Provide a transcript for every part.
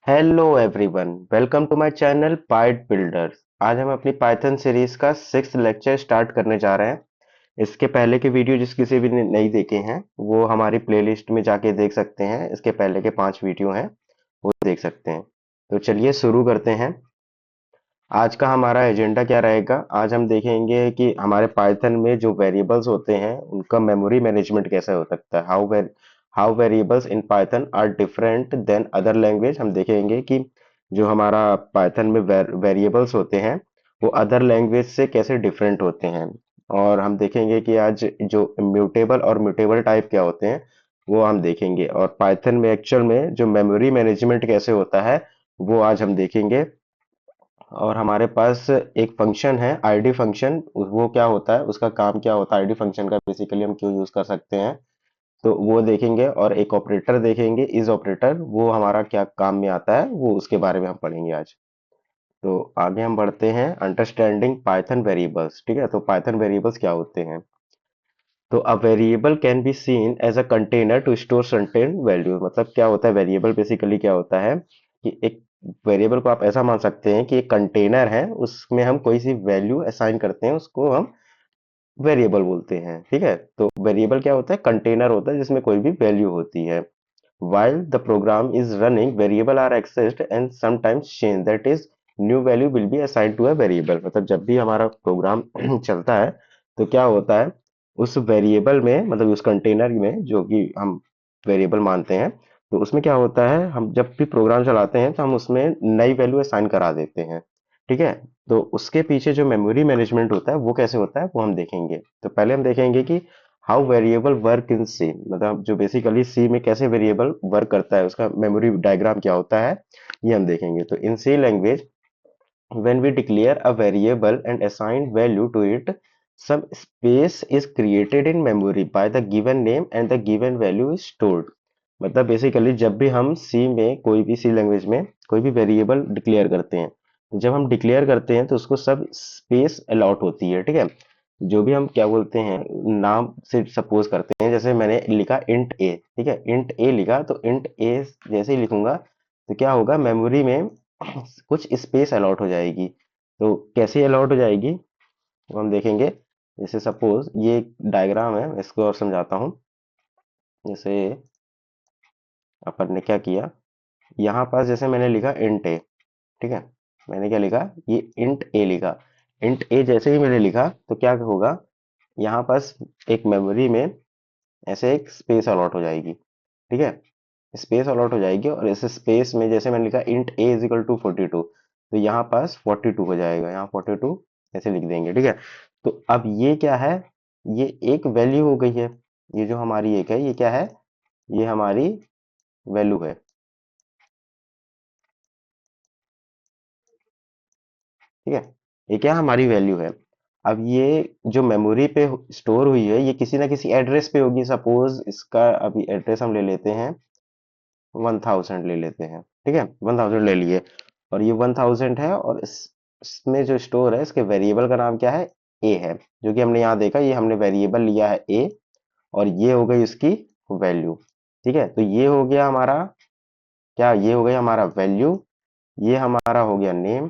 Hello everyone, welcome to my channel Byte Builders. आज हम अपनी पाइथन सीरीज का 6th लेक्चर स्टार्ट करने जा रहे हैं। इसके पहले के वीडियो जिस किसी भी ने नहीं देखे हैं वो हमारी प्लेलिस्ट में जाके देख सकते हैं। इसके पहले के 5 वीडियो हैं, वो देख सकते हैं। तो चलिए शुरू करते हैं। आज का हमारा एजेंडा क्या रहेगा? आज हम देखेंगे कि हमारे पाइथन में जो वेरिएबल्स होते हैं उनका मेमोरी मैनेजमेंट कैसे हो सकता है। How variables in Python are different than other language. हम देखेंगे कि जो हमारा पाइथन में वेरिएबल्स होते हैं वो अदर लैंग्वेज से कैसे डिफरेंट होते हैं। और हम देखेंगे कि आज जो म्यूटेबल और म्यूटेबल टाइप क्या होते हैं वो हम देखेंगे। और पाइथन में एक्चुअल में जो मेमोरी मैनेजमेंट कैसे होता है वो आज हम देखेंगे। और हमारे पास एक फंक्शन है आईडी फंक्शन, वो क्या होता है, उसका काम क्या होता है, आईडी फंक्शन का बेसिकली हम क्यों यूज कर सकते हैं, तो वो देखेंगे। और एक ऑपरेटर देखेंगे, इज ऑपरेटर, वो हमारा क्या काम में आता है, वो उसके बारे में हम पढ़ेंगे आज। तो आगे हम बढ़ते हैं। Understanding Python variables. ठीक है, तो पाइथन वेरिएबल्स क्या होते हैं? तो a variable can be seen as a container to store certain value. मतलब क्या होता है वेरिएबल? बेसिकली क्या होता है कि एक वेरिएबल को आप ऐसा मान सकते हैं कि एक कंटेनर है, उसमें हम कोई सी वैल्यू असाइन करते हैं, उसको हम वेरिएबल बोलते हैं। ठीक है, तो वेरिएबल क्या होता है? कंटेनर होता है जिसमें कोई भी वैल्यू होती है। while the program is running variable are accessed and sometimes changed, that is new value will be assigned to a variable। मतलब जब भी हमारा प्रोग्राम चलता है तो क्या होता है, उस वेरिएबल में, मतलब उस कंटेनर में जो कि हम वेरिएबल मानते हैं, तो उसमें क्या होता है, हम जब भी प्रोग्राम चलाते हैं तो हम उसमें नई वैल्यू असाइन करा देते हैं। ठीक है, तो उसके पीछे जो मेमोरी मैनेजमेंट होता है वो कैसे होता है वो हम देखेंगे। तो पहले हम देखेंगे कि हाउ वेरिएबल वर्क इन सी। मतलब जो बेसिकली सी में कैसे वेरिएबल वर्क करता है, उसका मेमोरी डायग्राम क्या होता है, ये हम देखेंगे। तो इन सी language when we declare a variable and assign value to it, some space is created in memory by the given name and the given value is stored। मतलब बेसिकली जब भी हम सी में, कोई भी सी लैंग्वेज में कोई भी वेरिएबल डिक्लेयर करते हैं, जब हम डिक्लेयर करते हैं तो उसको सब स्पेस अलॉट होती है। ठीक है, जो भी हम क्या बोलते हैं, नाम से सपोज करते हैं, जैसे मैंने लिखा इंट ए। ठीक है, इंट ए लिखा, तो इंट ए जैसे ही लिखूंगा तो क्या होगा, मेमोरी में कुछ स्पेस अलॉट हो जाएगी। तो कैसे अलॉट हो जाएगी वो हम देखेंगे। जैसे सपोज ये एक डायग्राम है, इसको और समझाता हूँ। जैसे अपन ने क्या किया, यहाँ पास जैसे मैंने लिखा इंट ए। ठीक है, मैंने क्या लिखा, ये इंट ए लिखा। इंट ए जैसे ही मैंने लिखा तो क्या होगा, यहाँ पास एक मेमोरी में ऐसे एक स्पेस अलॉट हो जाएगी। ठीक है, स्पेस अलॉट हो जाएगी, और इस स्पेस में जैसे मैंने लिखा int a is equal to 42, तो यहाँ पास 42 हो जाएगा, यहाँ 42 ऐसे लिख देंगे। ठीक है, तो अब ये क्या है, ये एक वैल्यू हो गई है। ये जो हमारी एक है, ये क्या है, ये हमारी वैल्यू है। ठीक है, ये क्या हमारी वैल्यू है। अब ये जो मेमोरी पे स्टोर हुई है, ये किसी ना किसी एड्रेस पे होगी। सपोज इसका अभी एड्रेस हम ले लेते हैं 1000 ले लेते हैं। ठीक है, 1000 ले लिए, और ये 1000 है, और इसमें जो स्टोर है, इसके वेरिएबल का नाम क्या है, ए है। जो कि हमने यहाँ देखा, ये हमने वेरिएबल लिया है ए, और ये हो गई उसकी वैल्यू। ठीक है, तो ये हो गया हमारा क्या, ये हो गया हमारा वैल्यू, ये हमारा हो गया नेम,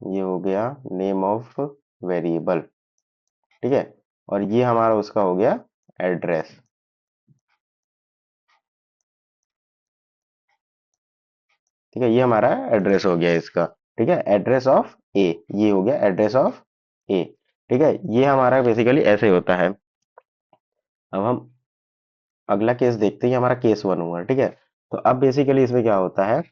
ये हो गया नेम ऑफ वेरिएबल। ठीक है, और ये हमारा उसका हो गया एड्रेस। ठीक है, ये हमारा एड्रेस हो गया इसका। ठीक है, एड्रेस ऑफ ए, ये हो गया एड्रेस ऑफ ए। ठीक है, ये हमारा बेसिकली ऐसे होता है। अब हम अगला केस देखते हैं, हमारा केस 1 हुआ। ठीक है, तो अब बेसिकली इसमें क्या होता है,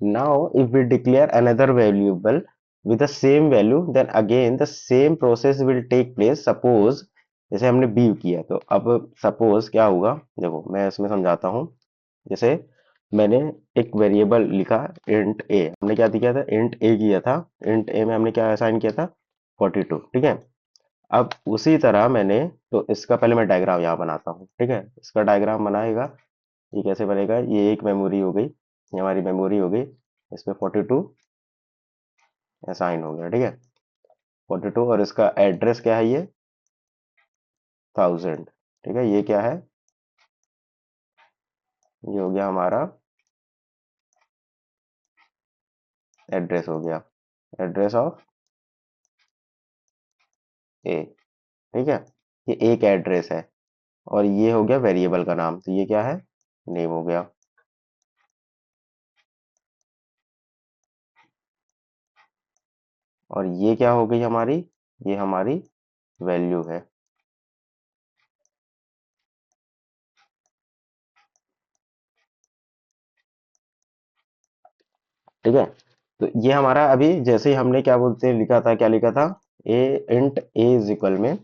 now if we declare another variable with the same value, then again the same process will take place. Suppose जैसे हमने बी किया, तो अब सपोज क्या होगा, देखो मैं इसमें समझाता हूँ। जैसे मैंने एक वेरिएबल लिखा इंट ए, हमने क्या किया था, इंट ए किया था। इंट ए में हमने क्या असाइन किया था, 42। ठीक है, अब उसी तरह मैंने, तो इसका पहले मैं डायग्राम यहाँ बनाता हूँ। ठीक है, इसका डायग्राम बनाएगा, ये कैसे बनेगा, ये एक मेमोरी हो गई, ये हमारी मेमोरी हो गई, इसमें 42 असाइन हो गया। ठीक है, 42, और इसका एड्रेस क्या है, ये 1000। ठीक है, ये क्या है, ये हो गया हमारा एड्रेस हो गया, एड्रेस ऑफ ए। ठीक है, ये एक एड्रेस है और ये हो गया वेरिएबल का नाम, तो ये क्या है, नेम हो गया। और ये क्या हो गई हमारी, ये हमारी वैल्यू है। ठीक है, तो ये हमारा अभी जैसे ही हमने क्या बोलते हैं लिखा था, क्या लिखा था, ए इंट ए इज इक्वल में,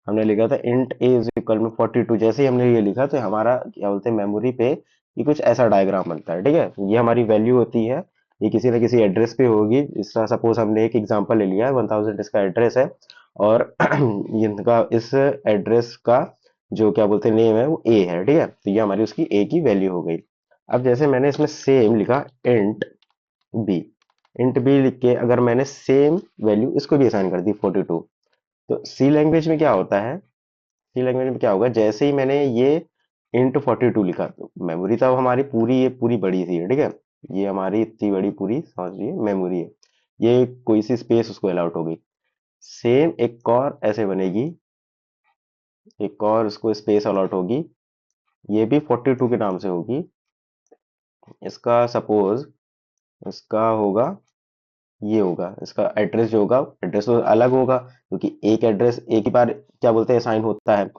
हमने लिखा था इंट ए इज इक्वल में 42, जैसे ही हमने ये लिखा तो हमारा क्या बोलते हैं मेमोरी पे ये कुछ ऐसा डायग्राम बनता है। ठीक है, ये हमारी वैल्यू होती है, ये किसी ना किसी एड्रेस पे होगी। इस तरह सपोज हमने एक एग्जांपल ले लिया है, 1000 इसका एड्रेस है और इनका इस एड्रेस का जो क्या बोलते हैं नेम है वो ए है। ठीक है, तो ये हमारी उसकी ए की वैल्यू हो गई। अब जैसे मैंने इसमें सेम लिखा इंट बी, इंट बी लिख के अगर मैंने सेम वैल्यू इसको भी असाइन कर दी 42, तो सी लैंग्वेज में क्या होता है, सी लैंग्वेज में क्या होगा, जैसे ही मैंने ये इंट 42 लिखा तो मेमोरी तो अब हमारी पूरी ये पूरी बड़ी सी है। ठीक है, ये हमारी इतनी बड़ी पूरी समझ लीजिए मेमोरी है, ये कोई सी स्पेस उसको अलाउट होगी। सेम एक और ऐसे बनेगी, एक और उसको स्पेस अलॉट होगी, ये भी 42 के नाम से होगी। इसका सपोज इसका होगा, ये होगा इसका एड्रेस, जो होगा एड्रेस तो अलग होगा क्योंकि एक एड्रेस एक ही बार क्या बोलते हैं साइन होता है।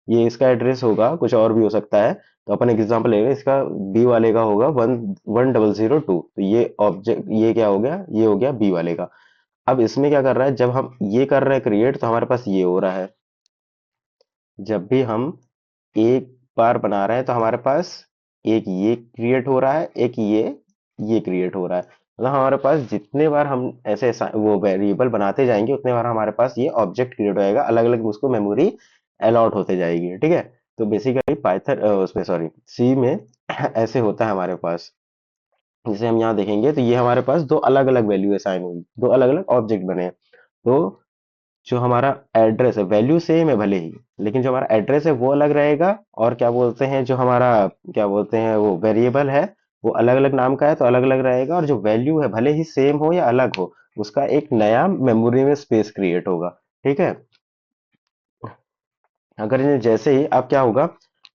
ये इसका एड्रेस होगा, कुछ और भी हो सकता है। तो अपन एक एग्जांपल लेंगे, इसका बी वाले का होगा 11002, तो ये ऑब्जेक्ट ये क्या हो गया, ये हो गया बी वाले का। अब इसमें क्या कर रहा है, जब हम ये कर रहे हैं क्रिएट तो हमारे पास ये हो रहा है, जब भी हम एक बार बना रहे हैं तो हमारे पास एक ये क्रिएट हो रहा है, एक ये क्रिएट हो रहा है। मतलब हमारे पास जितने बार हम ऐसे वो वेरिएबल बनाते जाएंगे उतने बार हमारे पास ये ऑब्जेक्ट क्रिएट होएगा, अलग अलग उसको मेमोरी अलॉट होते जाएगी। ठीक है, तो बेसिकली पाइथन उसमें सॉरी सी में ऐसे होता है हमारे पास। जैसे हम यहाँ देखेंगे तो ये हमारे पास दो अलग अलग वैल्यू असाइन हुई, दो अलग अलग ऑब्जेक्ट बने हैं। तो जो हमारा एड्रेस है वैल्यू सेम है भले ही, लेकिन जो हमारा एड्रेस है वो अलग रहेगा, और क्या बोलते हैं जो हमारा क्या बोलते हैं वो वेरिएबल है वो अलग अलग नाम का है तो अलग अलग रहेगा, और जो वैल्यू है भले ही सेम हो या अलग हो उसका एक नया मेमोरी में स्पेस क्रिएट होगा। ठीक है, अगर ये जैसे ही अब क्या होगा,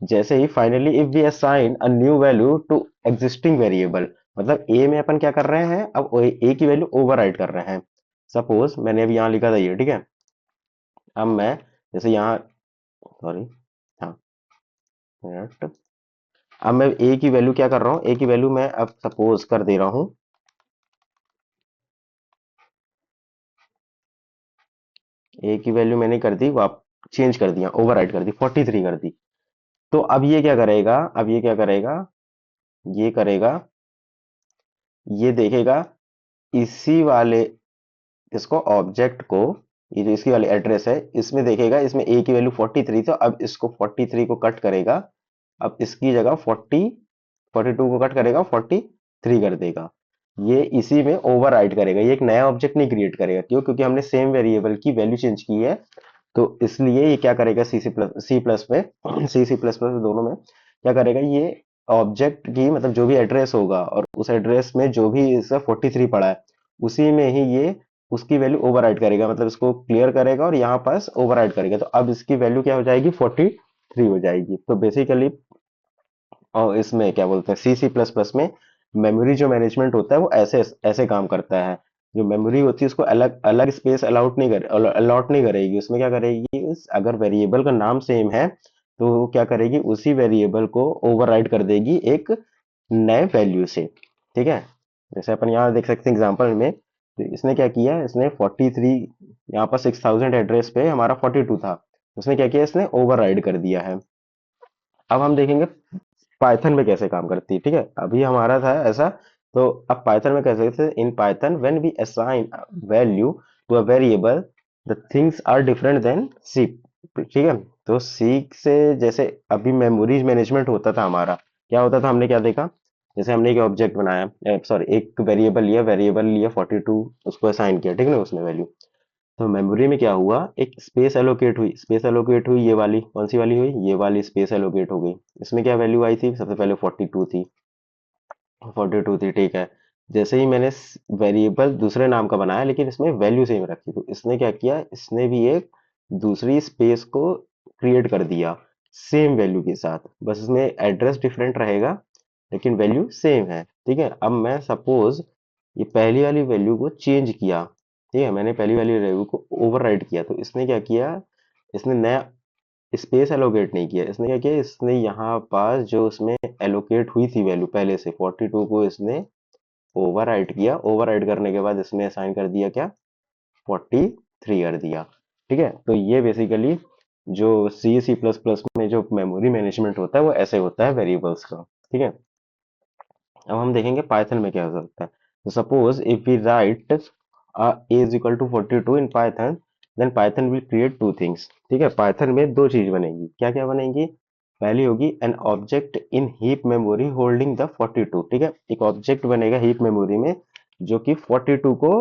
जैसे ही finally if we assign a new value to existing variable, मतलब ए में अपन क्या कर रहे हैं, अब ए की वैल्यू ओवरराइट कर रहे हैं। सपोज मैंने अभी यहाँ लिखा था ये, ठीक है, अब मैं जैसे यहाँ सॉरी, हाँ मिनट, अब मैं ए की वैल्यू क्या कर रहा हूँ, ए की वैल्यू मैं अब सपोज कर दे रहा हूँ, ए की वैल्यू मैंने कर दी वाप चेंज कर दिया, ओवरराइट कर दी, 43 कर दी। तो अब ये क्या करेगा, अब ये क्या करेगा, ये करेगा, ये देखेगा इसी वाले इसको ऑब्जेक्ट को, ये जो इसकी वाली एड्रेस है इसमें देखेगा, इसमें ए की वैल्यू 43, तो अब इसको 43 को कट करेगा, अब इसकी जगह 42 को कट करेगा, 43 कर देगा। ये इसी में ओवरराइड करेगा, ये एक नया ऑब्जेक्ट नहीं क्रिएट करेगा, क्यों, क्योंकि हमने सेम वेरिएबल की वैल्यू चेंज की है। तो इसलिए ये क्या करेगा, सी प्लस में सी प्लस प्लस दोनों में क्या करेगा, ये ऑब्जेक्ट की मतलब जो भी एड्रेस होगा और उस एड्रेस में जो भी इसका 43 पड़ा है उसी में ही ये उसकी वैल्यू ओवरराइड करेगा, मतलब इसको क्लियर करेगा और यहाँ पास ओवरराइड करेगा, तो अब इसकी वैल्यू क्या हो जाएगी, 43 हो जाएगी। तो बेसिकली और इसमें क्या बोलते हैं सी प्लस प्लस में मेमोरी जो मैनेजमेंट होता है वो ऐसे ऐसे काम करता है। जो मेमोरी होती है उसको अलग अलग स्पेस अलॉट नहीं करेगी, उसमें क्या करेगी, अगर वेरिएबल का नाम सेम है तो वो क्या करेगी, उसी वेरिएबल को ओवरराइड कर देगी एक नए वैल्यू से। ठीक है, जैसे अपन यहाँ देख सकते हैं एग्जांपल में, तो इसने क्या किया, इसने 43, यहाँ पर 6000 एड्रेस पे हमारा 42 था, उसने क्या किया, इसने ओवरराइड कर दिया है। अब हम देखेंगे पाइथन में कैसे काम करती है। ठीक है, अभी हमारा था ऐसा, तो अब पाइथन में कैसे, in Python when we assign value to a variable the things are different than C. ठीक है, तो सी से जैसे अभी मेमोरी मैनेजमेंट होता था हमारा, क्या होता था, हमने क्या देखा, जैसे हमने एक ऑब्जेक्ट बनाया, सॉरी एक वेरिएबल लिया 42, उसको असाइन किया, ठीक है ना, उसमें वैल्यू, तो मेमोरी में क्या हुआ, एक स्पेस एलोकेट हुई, ये वाली कौन सी वाली हुई, ये वाली स्पेस एलोकेट हो गई। इसमें क्या वैल्यू आई थी, सबसे पहले 42 थी, 42 थी, ठीक है। जैसे ही मैंने वेरिएबल दूसरे नाम का बनाया लेकिन इसमें वैल्यू सेम रखी, तो इसने क्या किया, इसने भी एक दूसरी स्पेस को क्रिएट कर दिया सेम वैल्यू के साथ, बस इसमें एड्रेस डिफरेंट रहेगा लेकिन वैल्यू सेम है। ठीक है, अब मैं सपोज ये पहली वाली वैल्यू को चेंज किया, ठीक है, मैंने पहली वाली वैल्यू को ओवरराइट किया, तो इसने क्या किया, इसने नया स्पेस एलोकेट नहीं किया, इसने क्या किया, इसने यहाँ पास जो उसमें एलोकेट हुई थी वैल्यू पहले से 42 को इसने ओवरराइट किया, ओवरराइट करने के बाद इसमें असाइन कर दिया क्या, 43 कर दिया। ठीक है, तो ये बेसिकली जो सी सी प्लस प्लस में जो मेमोरी मैनेजमेंट होता है वो ऐसे होता है वेरिएबल्स का। ठीक है, अब हम देखेंगे पाइथन में क्या हो सकता है। तो suppose if we write a is equal to 42 in python, then python will create two things। ठीक है, पाइथन में दो चीज बनेगी, क्या क्या बनेगी, पहली होगी an object in heap memory holding the 42। ठीक है, एक ऑब्जेक्ट बनेगा हीप मेमोरी में जो कि 42 को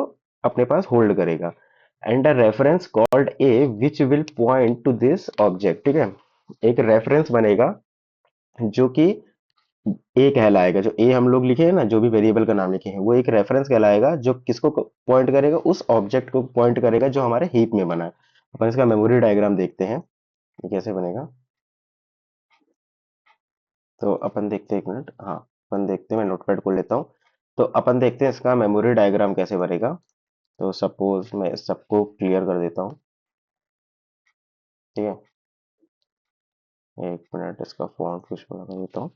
अपने पास होल्ड करेगा, and a reference called a which will point two this object. ठीक है, एक रेफरेंस बनेगा जो कि ए कहलाएगा, जो ए हम लोग लिखे हैं ना, जो भी वेरिएबल का नाम लिखे हैं वो एक रेफरेंस कहलाएगा जो किसको पॉइंट करेगा, उस ऑब्जेक्ट को पॉइंट करेगा जो हमारे हीप में बना है। अपन इसका मेमोरी डायग्राम देखते हैं ये कैसे बनेगा। तो अपन देखते हैं, एक मिनट, हाँ अपन देखते हैं, मैं नोटपैड को लेता हूँ। तो अपन देखते हैं इसका मेमोरी डायग्राम कैसे बनेगा। तो सपोज मैं इस सबको क्लियर कर देता हूँ। ठीक है, एक मिनट इसका फॉन्ट कुछ बड़ा कर देता हूँ।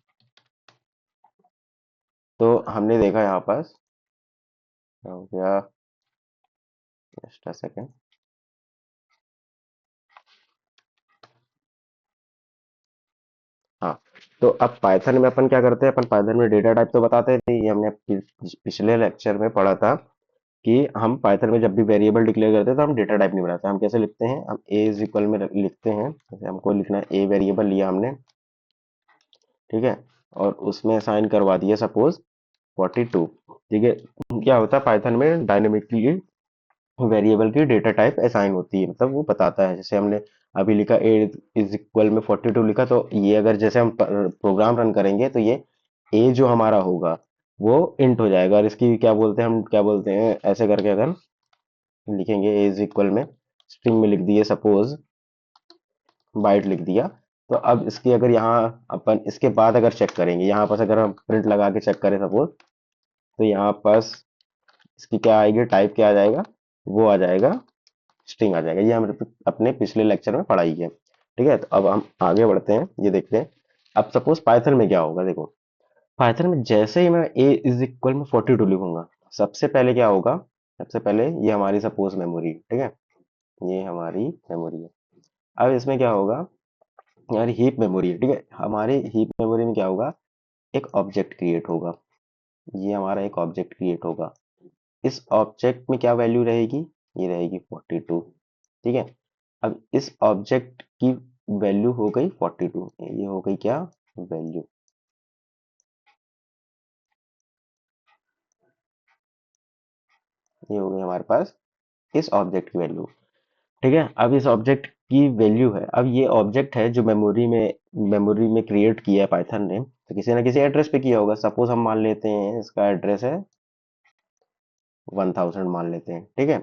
तो हमने देखा यहाँ पास क्या हो गया, जस्ट अ सेकेंड। हाँ, तो अब पाइथन में अपन क्या करते हैं, अपन पाइथन में डेटा टाइप तो बताते थे, ये हमने पिछले लेक्चर में पढ़ा था कि हम पाइथन में जब भी वेरिएबल डिक्लेयर करते हैं तो हम डेटा टाइप नहीं बनाते, हम कैसे लिखते हैं, हम ए इज इक्वल में लिखते हैं, जैसे हमको लिखना है ए वेरिएबल लिया हमने। ठीक है, और उसमें असाइन करवा दिया सपोज 42। ठीक है, क्या होता है पाइथन में डायनेमिकली वेरिएबल की डेटा टाइप असाइन होती है, मतलब वो बताता है, जैसे हमने अभी लिखा ए इज इक्वल में 42 लिखा, तो ये अगर जैसे हम प्रोग्राम रन करेंगे तो ये ए जो हमारा होगा वो इंट हो जाएगा, और इसकी क्या बोलते हैं, हम क्या बोलते हैं, ऐसे करके अगर लिखेंगे ए इज इक्वल में स्ट्रिंग में लिख दिए सपोज बाइट लिख दिया, तो अब इसकी अगर यहाँ अपन इसके बाद अगर चेक करेंगे, यहाँ पास अगर हम प्रिंट लगा के चेक करें सपोज, तो यहाँ पास इसकी क्या आएगी, टाइप क्या आ जाएगा, वो आ जाएगा स्ट्रिंग आ जाएगा। ये हमने अपने पिछले लेक्चर में पढ़ाई है। ठीक है, तो अब हम आगे बढ़ते हैं, ये देखते हैं अब सपोज पाइथन में क्या होगा। देखो पाइथन में जैसे ही मैं ए इज इक्वल में 42 लिखूंगा, सबसे पहले क्या होगा, सबसे पहले ये हमारी सपोज मेमोरी, ठीक है, ये हमारी मेमोरी है। अब इसमें क्या होगा, हमारी हीप मेमोरी है, ठीक है, हमारी हीप मेमोरी में क्या होगा, एक ऑब्जेक्ट क्रिएट होगा, ये हमारा एक ऑब्जेक्ट क्रिएट होगा, इस ऑब्जेक्ट में क्या वैल्यू रहेगी, ये रहेगी 42। ठीक है, अब इस ऑब्जेक्ट की वैल्यू हो गई 42, ये हो गई क्या, वैल्यू। ये हो गई हमारे पास इस ऑब्जेक्ट की वैल्यू। ठीक है, अब इस ऑब्जेक्ट की वैल्यू है, अब ये ऑब्जेक्ट है जो मेमोरी में क्रिएट किया है पाइथन ने, तो किसी ना किसी एड्रेस पे किया होगा, सपोज हम मान लेते हैं इसका एड्रेस है 1000 मान लेते हैं। ठीक है,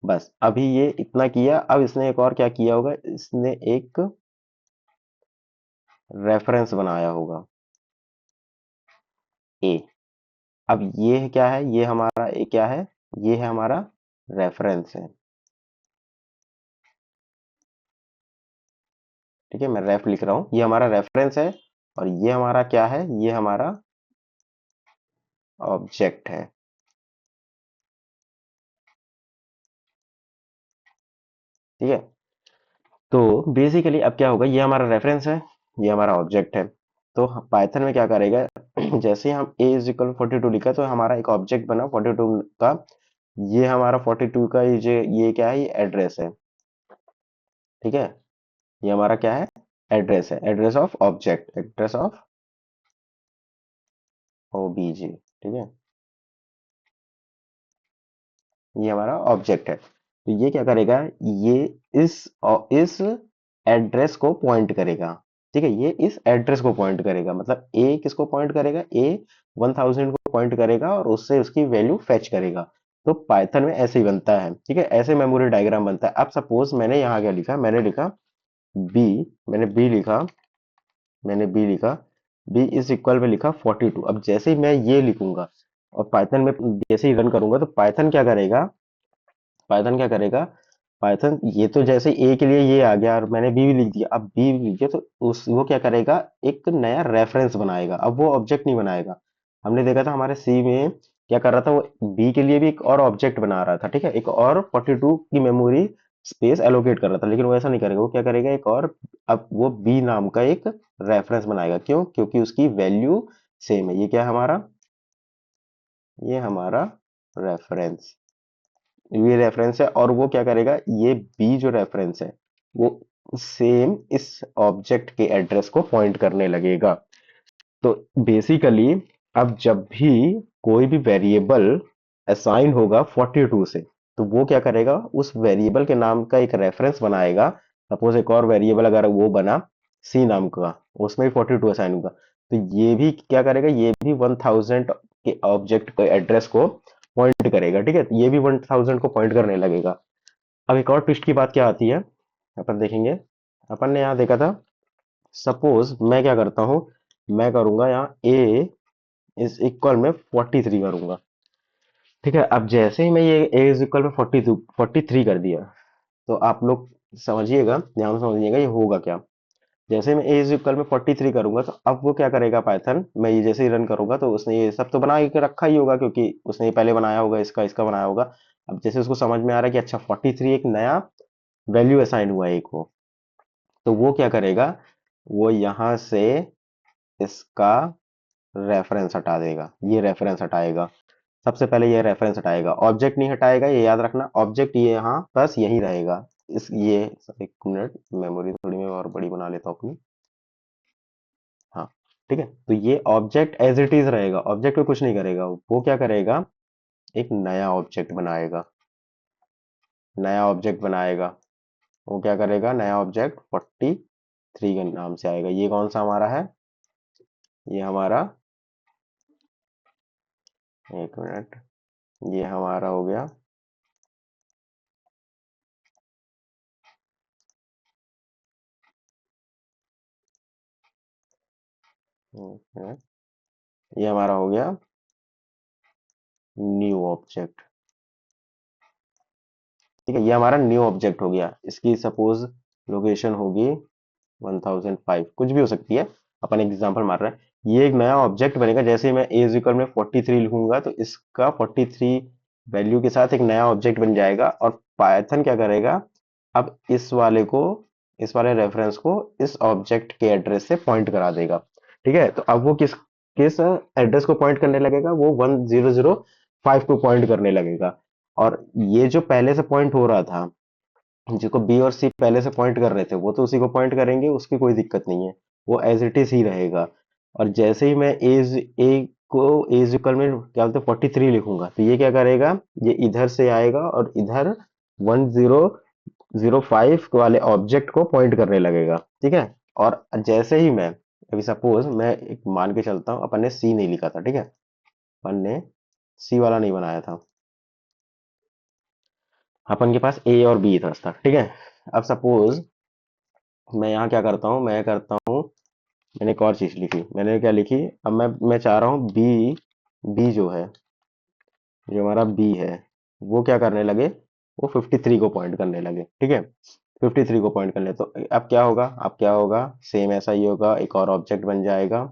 बस अभी ये इतना किया, अब इसने एक और क्या किया होगा, इसने एक रेफरेंस बनाया होगा ए। अब ये क्या है, ये हमारा ए क्या है, ये है हमारा रेफरेंस है। ठीक है, मैं रेफ लिख रहा हूँ, ये हमारा रेफरेंस है, और ये हमारा क्या है, ये हमारा ऑब्जेक्ट है। ठीक है, तो बेसिकली अब क्या होगा, ये हमारा रेफरेंस है, ये हमारा ऑब्जेक्ट है। तो पाइथन में क्या करेगा जैसे ही हम a इज इक्वल 42 लिखा तो हमारा एक ऑब्जेक्ट बना 42 का, ये हमारा 42 का ये क्या है, ये एड्रेस है। ठीक है, ये हमारा क्या है, एड्रेस है, address of object, address of OBJ. ठीक है, ये हमारा ऑब्जेक्ट है, तो ये क्या करेगा, ये इस इस एड्रेस को पॉइंट करेगा। ठीक है, ये इस एड्रेस को पॉइंट करेगा, मतलब ए किसको पॉइंट करेगा, ए 1000 को पॉइंट करेगा और उससे उसकी वैल्यू फेच करेगा। तो पाइथन में ऐसे ही बनता है, ठीक है, ऐसे मेमोरी डायग्राम बनता है। अब सपोज मैंने यहाँ क्या लिखा, मैंने लिखा बी, मैंने बी लिखा, मैंने बी लिखा, बी इज इक्वल में लिखा 42। अब जैसे ही मैं ये लिखूंगा और पाइथन में जैसे ही रन करूंगा तो पाइथन क्या करेगा, पाइथन क्या करेगा, पाइथन ये तो जैसे ए के लिए ये आ गया और मैंने बी भी लिख दिया, अब बी लिख दिया तो उस वो क्या करेगा, एक नया रेफरेंस बनाएगा। अब वो ऑब्जेक्ट नहीं बनाएगा, हमने देखा था हमारे सी में क्या कर रहा था, वो बी के लिए भी एक और ऑब्जेक्ट बना रहा था, ठीक है, एक और 42 की मेमोरी स्पेस एलोकेट कर रहा था, लेकिन वो ऐसा नहीं करेगा, वो क्या करेगा एक और, अब वो बी नाम का एक रेफरेंस बनाएगा। क्यों, क्योंकि उसकी वैल्यू सेम है। ये क्या है हमारा, ये हमारा रेफरेंस, ये रेफरेंस है, और वो क्या करेगा, ये बी जो रेफरेंस है वो सेम इस ऑब्जेक्ट के एड्रेस को पॉइंट करने लगेगा। तो बेसिकली अब जब भी कोई भी वेरिएबल असाइन होगा 42 से, तो वो क्या करेगा, उस वेरिएबल के नाम का एक रेफरेंस बनाएगा। सपोज एक और वेरिएबल अगर वो बना सी नाम का, उसमें भी 42 असाइन होगा, तो ये भी क्या करेगा, ये भी 1000 के ऑब्जेक्ट के एड्रेस को पॉइंट करेगा, ठीक है, ये भी 1000 को पॉइंट करने लगेगा। अब एक और ट्विस्ट की बात क्या आती है, अपन देखेंगे, अपन ने यहाँ देखा था, सपोज मैं क्या करता हूँ, मैं करूंगा यहाँ a इज इक्वल में 43 करूंगा, ठीक है। अब जैसे ही मैं ये a इज इक्वल में 43 कर दिया, तो आप लोग समझिएगा, ध्यान से समझिएगा ये होगा क्या। जैसे ही मैं a इज इक्वल में 43 करूंगा तो अब वो क्या करेगा पाइथन, मैं ये जैसे ही रन करूंगा तो उसने ये सब तो बना के रखा ही होगा, क्योंकि उसने ये पहले बनाया होगा, इसका इसका बनाया होगा। अब जैसे उसको समझ में आ रहा है कि अच्छा 43 एक नया वैल्यू असाइन हुआ है एक को, तो वो क्या करेगा, वो यहां से इसका रेफरेंस हटा देगा, ये रेफरेंस हटाएगा, सबसे पहले ये रेफरेंस हटाएगा, ऑब्जेक्ट नहीं हटाएगा, ये याद रखना, ऑब्जेक्ट ये यहाँ बस यही रहेगा। इस ये एक मिनट, मेमोरी थोड़ी मैं और बड़ी बना लेता हूँ अपनी, हाँ, ठीक है, तो ये ऑब्जेक्ट एज इट इज रहेगा, ऑब्जेक्ट को कुछ नहीं करेगा, वो क्या करेगा, एक नया ऑब्जेक्ट बनाएगा, नया ऑब्जेक्ट बनाएगा। वो क्या करेगा, नया ऑब्जेक्ट 43 के नाम से आएगा। ये कौन सा हमारा है, ये हमारा, एक मिनट, ये हमारा हो गया, एक मिनट, ये हमारा हो गया न्यू ऑब्जेक्ट, ठीक है, ये हमारा न्यू ऑब्जेक्ट हो गया। इसकी सपोज लोकेशन होगी 1005, कुछ भी हो सकती है, अपन एग्जांपल मार रहे हैं। ये एक नया ऑब्जेक्ट बनेगा, जैसे ही मैं ए इज इक्वल में 43 लिखूंगा तो इसका 43 वैल्यू के साथ एक नया ऑब्जेक्ट बन जाएगा, और पाइथन क्या करेगा, अब इस वाले को, इस वाले रेफरेंस को इस ऑब्जेक्ट के एड्रेस से पॉइंट करा देगा, ठीक है। तो अब वो किस किस एड्रेस को पॉइंट करने लगेगा, वो 1005 को पॉइंट करने लगेगा। और ये जो पहले से पॉइंट हो रहा था, जिसको बी और सी पहले से पॉइंट कर रहे थे, वो तो उसी को पॉइंट करेंगे, उसकी कोई दिक्कत नहीं है, वो एज इट इज ही रहेगा। और जैसे ही मैं एज ए को एज इक्वल में क्या बोलते हैं 43 लिखूंगा, तो ये क्या करेगा, ये इधर से आएगा और इधर 1005 वाले ऑब्जेक्ट को पॉइंट करने लगेगा, ठीक है। और जैसे ही मैं, अभी सपोज मैं एक मान के चलता हूँ, अपन ने सी नहीं लिखा था, ठीक है, अपन ने सी वाला नहीं बनाया था, अपन के पास ए और बी था, ठीक है। अब सपोज मैं यहाँ क्या करता हूँ, मैं करता हूँ, मैंने एक और चीज लिखी, मैंने क्या लिखी, अब मैं चाह रहा हूँ बी, बी जो है, जो हमारा बी है, वो क्या करने लगे, वो 53 को पॉइंट करने लगे, ठीक है, 53 को पॉइंट करने। तो अब क्या होगा, अब क्या होगा, सेम ऐसा ही होगा, एक और ऑब्जेक्ट बन जाएगा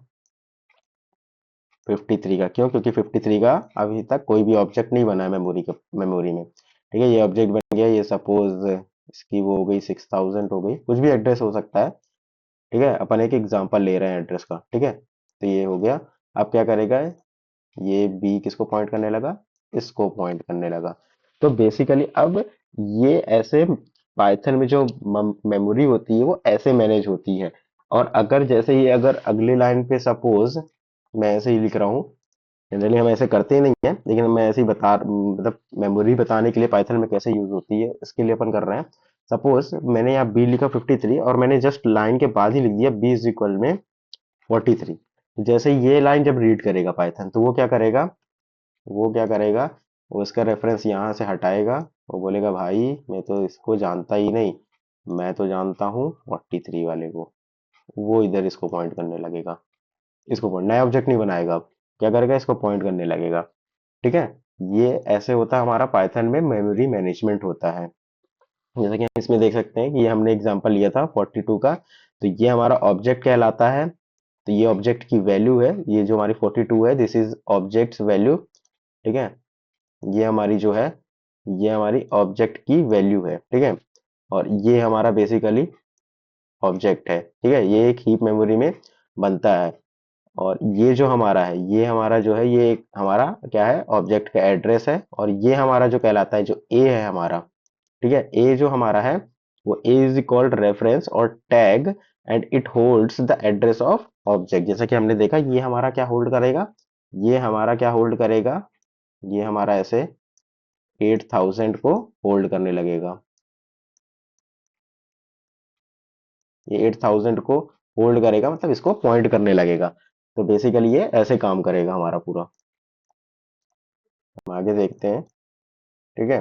53 का। क्यों, क्योंकि 53 का अभी तक कोई भी ऑब्जेक्ट नहीं बना है मेमोरी के, मेमोरी में, ठीक है, ये ऑब्जेक्ट बन गया। ये सपोज इसकी वो हो गई 6000 हो गई, कुछ भी एड्रेस हो सकता है, ठीक है, अपन एक एग्जांपल ले रहे हैं एड्रेस का, ठीक है, तो ये हो गया। अब क्या करेगा, ये बी किसको पॉइंट करने लगा, इसको पॉइंट करने लगा। तो बेसिकली अब ये ऐसे पाइथन में जो मेमोरी होती है वो ऐसे मैनेज होती है। और अगर जैसे ही अगर अगली लाइन पे सपोज मैं ऐसे ही लिख रहा हूँ, जनरली हम ऐसे करते ही नहीं है, लेकिन मैं ऐसे ही बता, मतलब मेमोरी बताने के लिए पाइथन में कैसे यूज होती है इसके लिए अपन कर रहे हैं। सपोज मैंने यहाँ बी लिखा 53 और मैंने जस्ट लाइन के बाद ही लिख दिया बी इज इक्वल में 43। जैसे ये लाइन जब रीड करेगा पाइथन तो वो क्या करेगा, वो इसका रेफरेंस यहाँ से हटाएगा। वो बोलेगा भाई मैं तो इसको जानता ही नहीं, मैं तो जानता हूँ 43 वाले को। वो इधर इसको पॉइंट करने लगेगा। इसको पॉइंट, नया ऑब्जेक्ट नहीं बनाएगा, अब क्या करेगा, इसको पॉइंट करने लगेगा। ठीक है। ये ऐसे होता है हमारा पाइथन में मेमोरी मैनेजमेंट होता है। जैसा कि हम इसमें देख सकते हैं कि ये हमने एग्जांपल लिया था 42 का, तो ये हमारा ऑब्जेक्ट कहलाता है। तो ये ऑब्जेक्ट की वैल्यू है, ये जो हमारी 42 है दिस इज ऑब्जेक्ट्स वैल्यू। ठीक है। ये हमारी जो है, ये हमारी ऑब्जेक्ट की वैल्यू है। ठीक है। और ये हमारा बेसिकली ऑब्जेक्ट है। ठीक है, ये एक हीप मेमोरी में बनता है। और ये जो हमारा है, ये हमारा जो है, ये एक हमारा क्या है, ऑब्जेक्ट का एड्रेस है। और ये हमारा जो कहलाता है, जो ए है हमारा, ठीक है, ए जो हमारा है, वो ए इज कॉल्ड रेफरेंस और tag and it holds the address of object. जैसा कि हमने देखा, ये हमारा क्या होल्ड करेगा, ये हमारा क्या होल्ड करेगा, ये हमारा ऐसे 8000 को होल्ड करने लगेगा। ये 8000 को होल्ड करेगा, मतलब इसको पॉइंट करने लगेगा। तो बेसिकली ये ऐसे काम करेगा हमारा पूरा। हम आगे देखते हैं। ठीक है।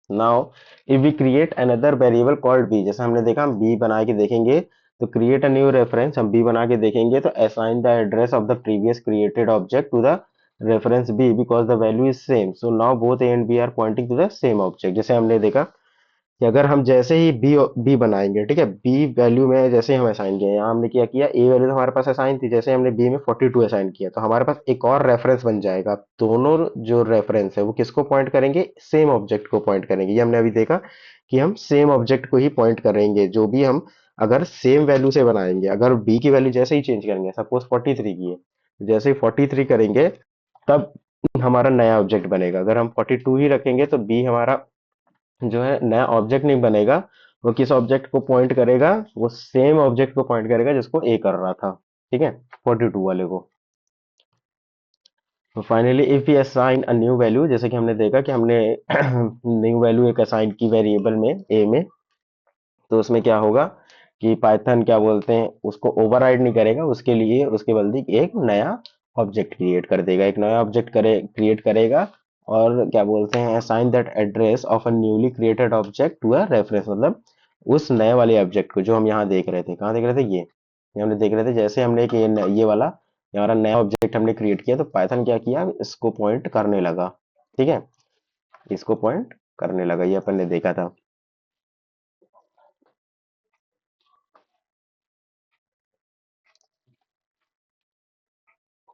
Now if we create another variable called b, जैसे हमने देखा हम बी बना के देखेंगे, तो क्रिएट अ न्यू रेफरेंस, हम बी बना के देखेंगे, तो assign the address of the previous created object to the reference b because the value is same, so now both a and b are pointing to the same object. जैसे हमने देखा कि अगर हम जैसे ही बी बनाएंगे, ठीक है, बी वैल्यू में जैसे ही हम असाइन किया, यहाँ हमने क्या किया, ए वैल्यू तो हमारे पास असाइन थी, जैसे हमने बी में 42 असाइन किया, तो हमारे पास एक और रेफरेंस बन जाएगा। दोनों जो रेफरेंस है वो किसको पॉइंट करेंगे, सेम ऑब्जेक्ट को पॉइंट करेंगे। ये हमने अभी देखा कि हम सेम ऑब्जेक्ट को ही पॉइंट करेंगे, जो भी हम अगर सेम वैल्यू से बनाएंगे। अगर बी की वैल्यू जैसे ही चेंज करेंगे, सपोज 43 की है, जैसे ही 43 करेंगे तब हमारा नया ऑब्जेक्ट बनेगा। अगर हम 42 ही रखेंगे तो बी हमारा जो है नया ऑब्जेक्ट नहीं बनेगा। वो किस ऑब्जेक्ट को पॉइंट करेगा, वो सेम ऑब्जेक्ट को पॉइंट करेगा जिसको ए कर रहा था। ठीक है, 42 वाले को। तो finally if we assign a new value, जैसे कि हमने देखा कि हमने न्यू वैल्यू एक असाइन की वेरिएबल में ए में, तो उसमें क्या होगा कि पाइथन क्या बोलते हैं, उसको ओवरराइड नहीं करेगा, उसके लिए उसके बदले एक नया ऑब्जेक्ट क्रिएट कर देगा, एक नया ऑब्जेक्ट क्रिएट करेगा। और क्या बोलते हैं, assign that address of a newly created object to a reference, मतलब उस नए वाले ऑब्जेक्ट को जो हम यहाँ देख रहे थे, कहाँ देख रहे थे, ये हमने देख रहे थे। जैसे हमने एक ये वाला, ये हमारा नया ऑब्जेक्ट हमने क्रिएट किया, तो पाइथन क्या किया, इसको पॉइंट करने लगा। ठीक है, इसको पॉइंट करने लगा, ये अपन ने देखा था।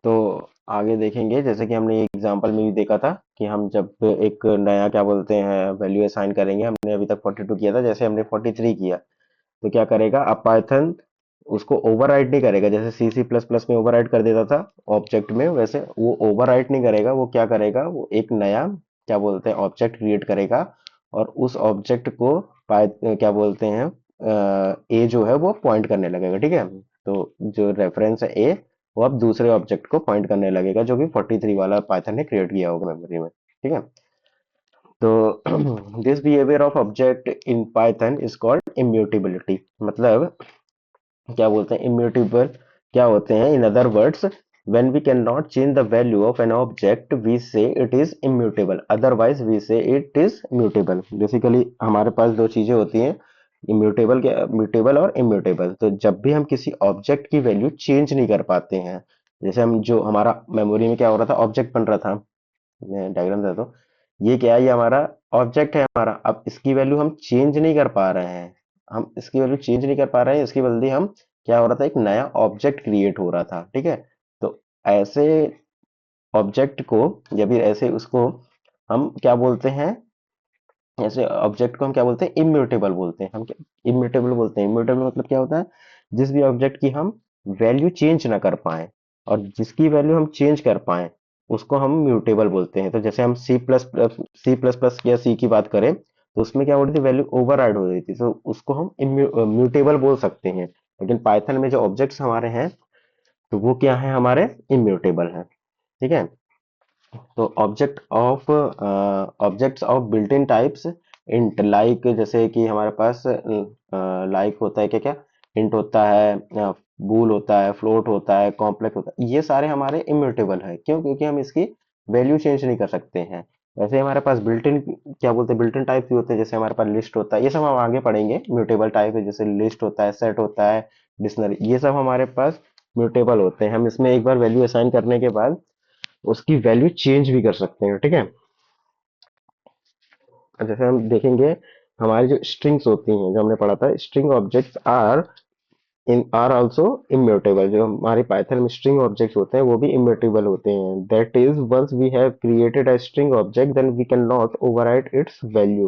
तो आगे देखेंगे, जैसे कि हमने एग्जांपल में भी देखा था कि हम जब एक नया क्या बोलते हैं वैल्यू असाइन करेंगे, हमने अभी तक 42 किया था, जैसे हमने 43 किया, तो क्या करेगा, अब पाइथन उसको ओवरराइड नहीं करेगा। जैसे सी सी प्लस प्लस में ओवरराइड कर देता था ऑब्जेक्ट में, वैसे वो ओवरराइड नहीं करेगा। वो क्या करेगा, वो एक नया क्या बोलते हैं ऑब्जेक्ट क्रिएट करेगा, और उस ऑब्जेक्ट को क्या बोलते हैं ए जो है वो पॉइंट करने लगेगा। ठीक है, तो जो रेफरेंस है ए, वो अब दूसरे ऑब्जेक्ट को पॉइंट करने लगेगा जो कि 43 वाला पाइथन ने क्रिएट किया होगा मेमोरी में। ठीक है। तो this behaviour of object in Python is called immutability. मतलब क्या बोलते हैं इम्यूटेबल, क्या होते हैं, in other words when we can not change the value of an object we say it is immutable, otherwise we say it is mutable. Basically हमारे पास दो चीजें होती हैं, इम्यूटेबल, क्या म्यूटेबल और इम्यूटेबल। तो जब भी हम किसी ऑब्जेक्ट की वैल्यू चेंज नहीं कर पाते हैं, जैसे हम जो हमारा मेमोरी में क्या हो रहा था, ऑब्जेक्ट बन रहा था, मैं डायग्राम देता हूँ। ये क्या है, ये हमारा ऑब्जेक्ट है हमारा, अब इसकी वैल्यू हम चेंज नहीं कर पा रहे हैं, हम इसकी वैल्यू चेंज नहीं कर पा रहे हैं, इसकी बदले हम क्या हो रहा था, एक नया ऑब्जेक्ट क्रिएट हो रहा था। ठीक है, तो ऐसे ऑब्जेक्ट को, या फिर ऐसे उसको हम क्या बोलते हैं, ऐसे ऑब्जेक्ट को हम क्या बोलते हैं, इम्यूटेबल बोलते हैं। हम क्या इम्यूटेबल बोलते हैं, इम्यूटेबल मतलब क्या होता है, जिस भी ऑब्जेक्ट की हम वैल्यू चेंज ना कर पाए, और जिसकी वैल्यू हम चेंज कर पाए उसको हम म्यूटेबल बोलते हैं। तो जैसे हम सी प्लस प्लस या सी की बात करें, तो उसमें क्या हो रही थी, वैल्यू ओवरराइड हो रही थी, तो उसको हम म्यूटेबल बोल सकते हैं। लेकिन पाइथन में जो ऑब्जेक्ट्स हमारे हैं, तो वो क्या है, हमारे इम्यूटेबल है। ठीक है, तो objects of built in types int, like जैसे कि हमारे पास लाइक होता है क्या क्या, इंट होता है, बूल होता है, फ्लोट होता है, कॉम्प्लेक्स होता है, ये सारे हमारे इम्यूटेबल है। क्यों? क्योंकि हम इसकी वैल्यू चेंज नहीं कर सकते हैं। वैसे हमारे पास बिल्ट इन, क्या बोलते हैं, बिल्ट इन टाइप भी होते हैं, जैसे हमारे पास लिस्ट होता है, ये सब हम आगे पढ़ेंगे। म्यूटेबल टाइप है, जैसे लिस्ट होता है, सेट होता है, डिक्शनरी, ये सब हमारे पास म्यूटेबल होते हैं। हम इसमें एक बार वैल्यू असाइन करने के बाद उसकी वैल्यू चेंज भी कर सकते हैं, ठीक है। जैसे हम देखेंगे, हमारी जो स्ट्रिंग्स होती हैं, जो हमने पढ़ा था, string objects are also immutable. जो हमारे पाइथन में स्ट्रिंग ऑब्जेक्ट्स होते हैं वो भी इम्यूटेबल होते हैं। That is once we have created a string object then we can not overwrite its value.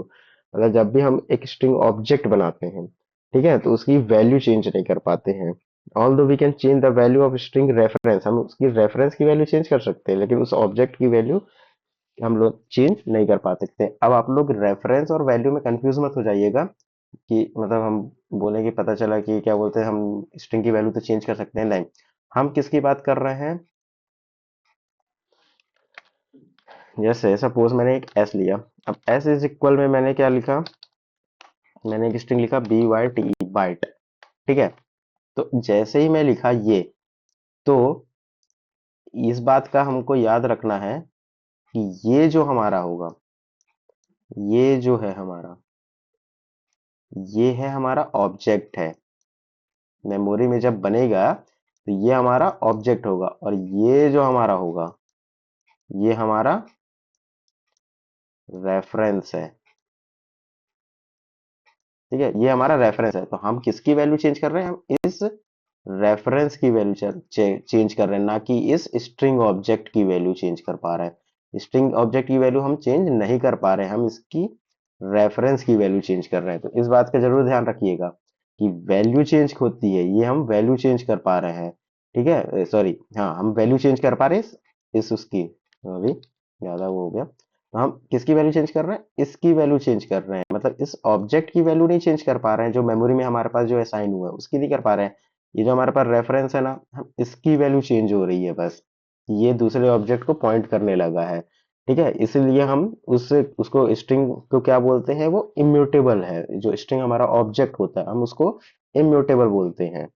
मतलब जब भी हम एक स्ट्रिंग ऑब्जेक्ट बनाते हैं, ठीक है, तो उसकी वैल्यू चेंज नहीं कर पाते हैं। Although we can change the value of string reference, हम उसकी रेफरेंस की वैल्यू चेंज कर सकते हैं, लेकिन उस ऑब्जेक्ट की वैल्यू हम लोग चेंज नहीं कर पा सकते। अब आप लोग रेफरेंस और वैल्यू में कंफ्यूज मत हो जाइएगा कि मतलब हम बोले कि पता चला कि क्या बोलते हैं, हम स्ट्रिंग की वैल्यू तो चेंज कर सकते हैं, नहीं। हम किसकी बात कर रहे हैं? जैसे सपोज मैंने एक एस लिया। अब एस इज इक्वल में मैंने क्या लिखा? मैंने एक स्ट्रिंग लिखा बी वाई टी, बाइट, ठीक है। तो जैसे ही मैं लिखा ये, तो इस बात का हमको याद रखना है कि ये जो हमारा होगा, ये जो है हमारा, ये है हमारा ऑब्जेक्ट है। मेमोरी में जब बनेगा तो ये हमारा ऑब्जेक्ट होगा, और ये जो हमारा होगा, ये हमारा रेफरेंस है, ठीक है। ये हमारा रेफरेंस है। तो हम किसकी वैल्यू चेंज कर रहे हैं? हम इस रेफरेंस की वैल्यू चेंज कर रहे हैं, ना कि इस स्ट्रिंग ऑब्जेक्ट की वैल्यू चेंज कर पा रहे हैं। स्ट्रिंग ऑब्जेक्ट की वैल्यू हम चेंज नहीं कर पा रहे हैं, हम इसकी रेफरेंस की वैल्यू चेंज कर रहे हैं। तो इस बात का जरूर ध्यान रखिएगा कि वैल्यू चेंज होती है, ये हम वैल्यू चेंज कर पा रहे हैं, ठीक है। सॉरी, हाँ, हम वैल्यू चेंज कर पा रहे हैं इस उसकी, अभी ज्यादा वो हो गया। तो हम किसकी वैल्यू चेंज कर रहे हैं? इसकी वैल्यू चेंज कर रहे हैं, मतलब इस ऑब्जेक्ट की वैल्यू नहीं चेंज कर पा रहे हैं, जो मेमोरी में हमारे पास जो असाइन हुआ है उसकी नहीं कर पा रहे हैं। ये जो हमारे पास रेफरेंस है ना, हम इसकी वैल्यू चेंज हो रही है बस, ये दूसरे ऑब्जेक्ट को पॉइंट करने लगा है, ठीक है। इसलिए हम उसको स्ट्रिंग को क्या बोलते हैं? वो इम्यूटेबल है। जो स्ट्रिंग हमारा ऑब्जेक्ट होता है हम उसको इम्यूटेबल बोलते हैं।